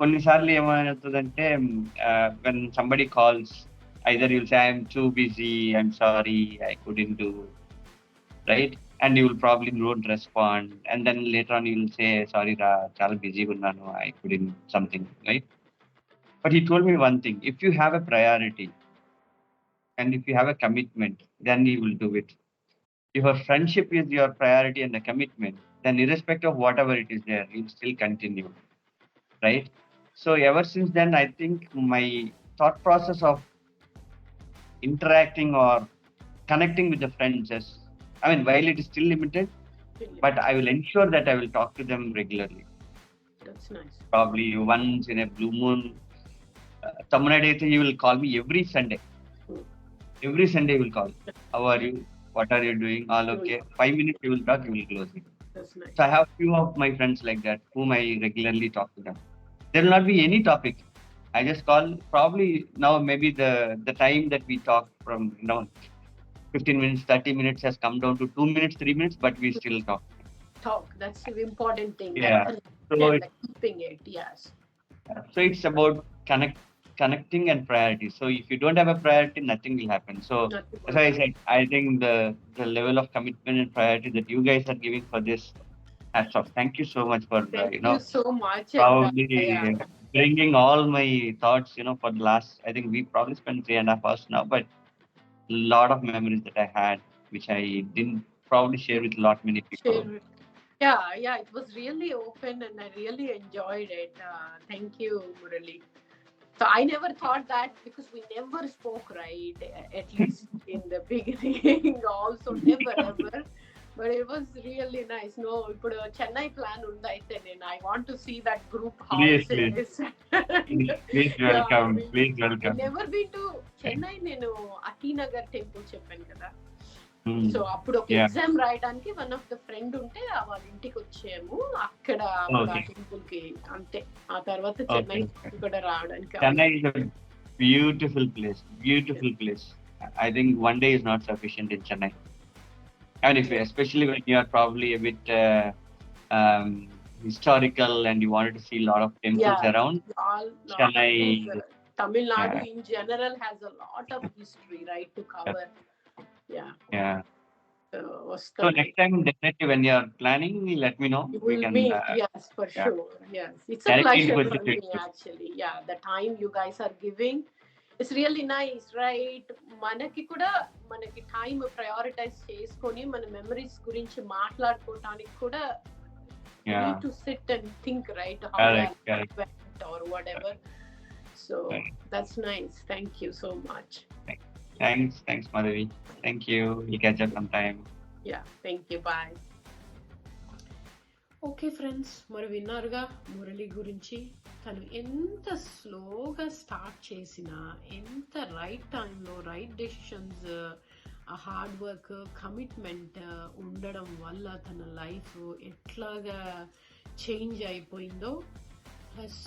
కొన్నిసార్లు ఏమవుతుందంటే when somebody calls either you'll say I'm too busy I'm sorry I couldn't do right and you will probably don't respond and then later on you will say sorry రా చాలా బిజీగా ఉన్నాను I couldn't something right but he told me one thing if you have a priority and if you have a commitment then you will do it if a friendship is your priority and a commitment, then irrespective of whatever it is there, you'll still continue, right? So ever since then, I think my thought process of interacting or connecting with the friends is, I mean, while it is still limited, but I will ensure that I will talk to them regularly. That's nice. Probably once in a blue moon. Tamanade, you will call me every Sunday. Every Sunday you will call. How are you? What are you doing? All okay. 5 minutes you will talk, you will close it. That's nice. So I have few of my friends like that whom I regularly talk to them. There will not be any topic. I just call. Probably now maybe the time that we talk from 15 minutes, 30 minutes has come down to 2 minutes, 3 minutes, but we still talk. That's the important thing. Yeah. So keeping it. Yes. So it's about connecting and priority. So if you don't have a priority, nothing will happen. So as I said, I think the level of commitment and priority that you guys are giving for this, hats off. Thank you so much for Thank you so much. probably bringing all my thoughts. For the last, I think we probably spent 3.5 hours now, but a lot of memories that I had, which I didn't probably share with a lot many people. Yeah, it was really open and I really enjoyed it. Thank you, Murali. So I never thought that because we never spoke, right? At least in the beginning also, never ever. But it was really nice. No, put a Chennai plan and I want to see that group house. Please welcome. Please welcome. I've never been to Chennai. Nenu Atinagar temple cheppan kada. So అప్పుడు ఒక exam రాయడానికి one of the friend ఉంటే వాళ్ళ ఇంటికి వచ్చాము అక్కడ temple కి అంతే ఆ తర్వాత చెన్నై కూడా రావడానికి Chennai is a beautiful place. I think one day is not sufficient in Chennai, and especially when you are probably a bit historical and you wanted to see a lot of temples around. Chennai, Tamil Nadu in general has a lot of history, right, to cover. Yeah. So next time, definitely when you are planning, let me know. We can meet. Yes, for sure. Yes, it's a pleasure for me actually. Yeah, the time you guys are giving, it's really nice, right? మనకి time prioritize చేసుకొని మన memories గురించి మాట్లాడుకోవడానికి కూడా you need to sit and think, right? How that went or whatever. So that's nice. Thank you so much. Thanks, Madhavi. Thank you. We'll catch up sometime. Yeah, thank you. Bye. Okay, friends. మరి విన్నారుగా మురళి గురించి. తను ఎంత స్లోగా start చేసినా, ఎంత right టైంలో right decisions, hard work, commitment ఉండడం వల్ల తన లైఫ్ ఎట్లాగా చేంజ్ అయిపోయిందో, ప్లస్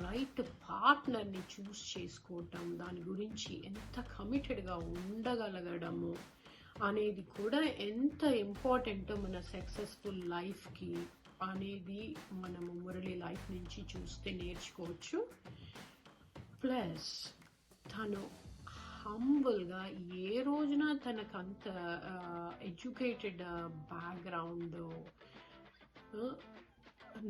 రైట్ పార్ట్నర్ని చూస్ చేసుకోవటం, దాని గురించి ఎంత కమిటెడ్గా ఉండగలగడము అనేది కూడా ఎంత ఇంపార్టెంటో మన సక్సెస్ఫుల్ లైఫ్కి అనేది మనము మురళి లైఫ్ నుంచి చూస్తే నేర్చుకోవచ్చు. ప్లస్ తను హంబుల్గా ఏ రోజున తనకంత ఎడ్యుకేటెడ్ బ్యాక్గ్రౌండ్,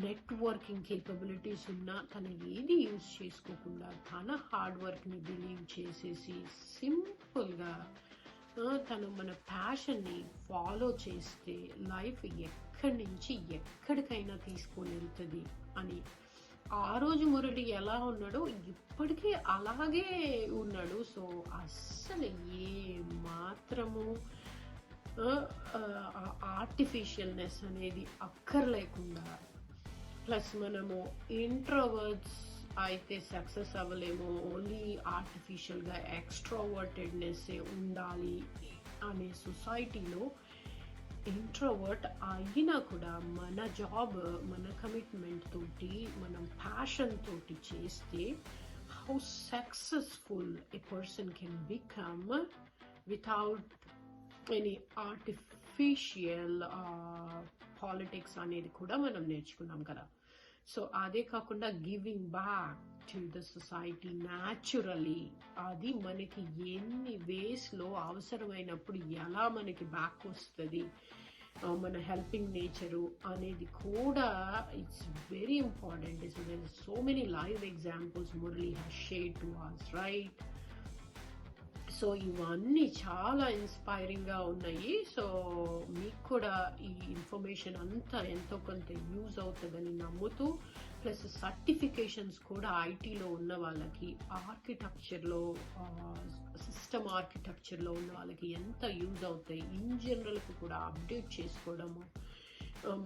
నెట్వర్కింగ్ కేపబిలిటీస్ ఉన్నా తను ఏది యూజ్ చేసుకోకుండా తన హార్డ్ వర్క్ని బిలీవ్ చేసేసి సింపుల్గా తను మన ప్యాషన్ని ఫాలో చేస్తే లైఫ్ ఎక్కడి నుంచి ఎక్కడికైనా తీసుకొని వెళ్తుంది అని. ఆ రోజు మురళి ఎలా ఉన్నాడో ఇప్పటికీ అలాగే ఉన్నాడు. సో అస్సలు ఏ మాత్రము ఆర్టిఫిషియల్నెస్ అనేది అక్కర్లేకుండా, ప్లస్ మనము ఇంట్రోవర్ట్స్ అయితే సక్సెస్ అవ్వలేము, ఓన్లీ ఆర్టిఫిషియల్గా ఎక్స్ట్రావర్టెడ్నెస్ ఉండాలి అనే సొసైటీలో ఇంట్రోవర్ట్ అయినా కూడా మన జాబ్, మన కమిట్మెంట్ తోటి, మనం ప్యాషన్ తోటి చేస్తే how successful A person can become without any artificial politics అనేది కూడా మనం నేర్చుకున్నాం కదా. సో అదే కాకుండా giving back to the society naturally, అది మనకి ఎన్ని వేస్లో అవసరమైనప్పుడు ఎలా మనకి బ్యాక్ వస్తుంది, మన హెల్పింగ్ నేచరు అనేది కూడా it's very important. So there is so many live examples Murali has shared to us, right? So ఇవన్నీ చాలా ఇన్స్పైరింగ్గా ఉన్నాయి. సో మీకు కూడా ఈ ఇన్ఫర్మేషన్ అంతా ఎంతో కొంత యూజ్ అవుతుందని నమ్ముతూ, ప్లస్ సర్టిఫికేషన్స్ కూడా ఐటీలో ఉన్న వాళ్ళకి, ఆర్కిటెక్చర్లో, సిస్టమ్ ఆర్కిటెక్చర్లో ఉన్న వాళ్ళకి ఎంత యూజ్ అవుతాయి, ఇన్ జనరల్కి కూడా అప్డేట్ చేసుకోవడము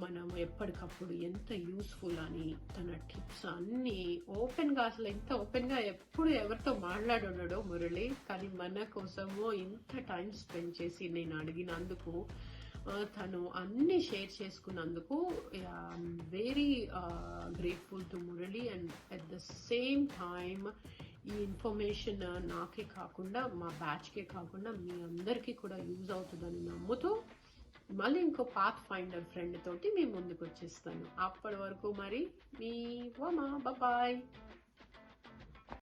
మనం ఎప్పటికప్పుడు ఎంత యూస్ఫుల్ అని తన టిప్స్ అన్నీ ఓపెన్గా, అసలు ఎంత ఓపెన్గా ఎప్పుడు ఎవరితో మాట్లాడున్నాడో మురళి, కానీ మన కోసము ఇంత టైం స్పెండ్ చేసి నేను అడిగినందుకు, తను అన్ని షేర్ చేసుకున్నందుకు very grateful to Murali. And at the same time ఈ ఇన్ఫర్మేషన్ నాకే కాకుండా, మా బ్యాచ్కే కాకుండా మీ అందరికీ కూడా యూజ్ అవుతుందని నమ్ముతూ మళ్ళీ ఇంకో పాత్ ఫైండర్ ఫ్రెండ్ తోటి మీ ముందుకు వచ్చేస్తాను. అప్పటి వరకు మరి మీ బాయ్.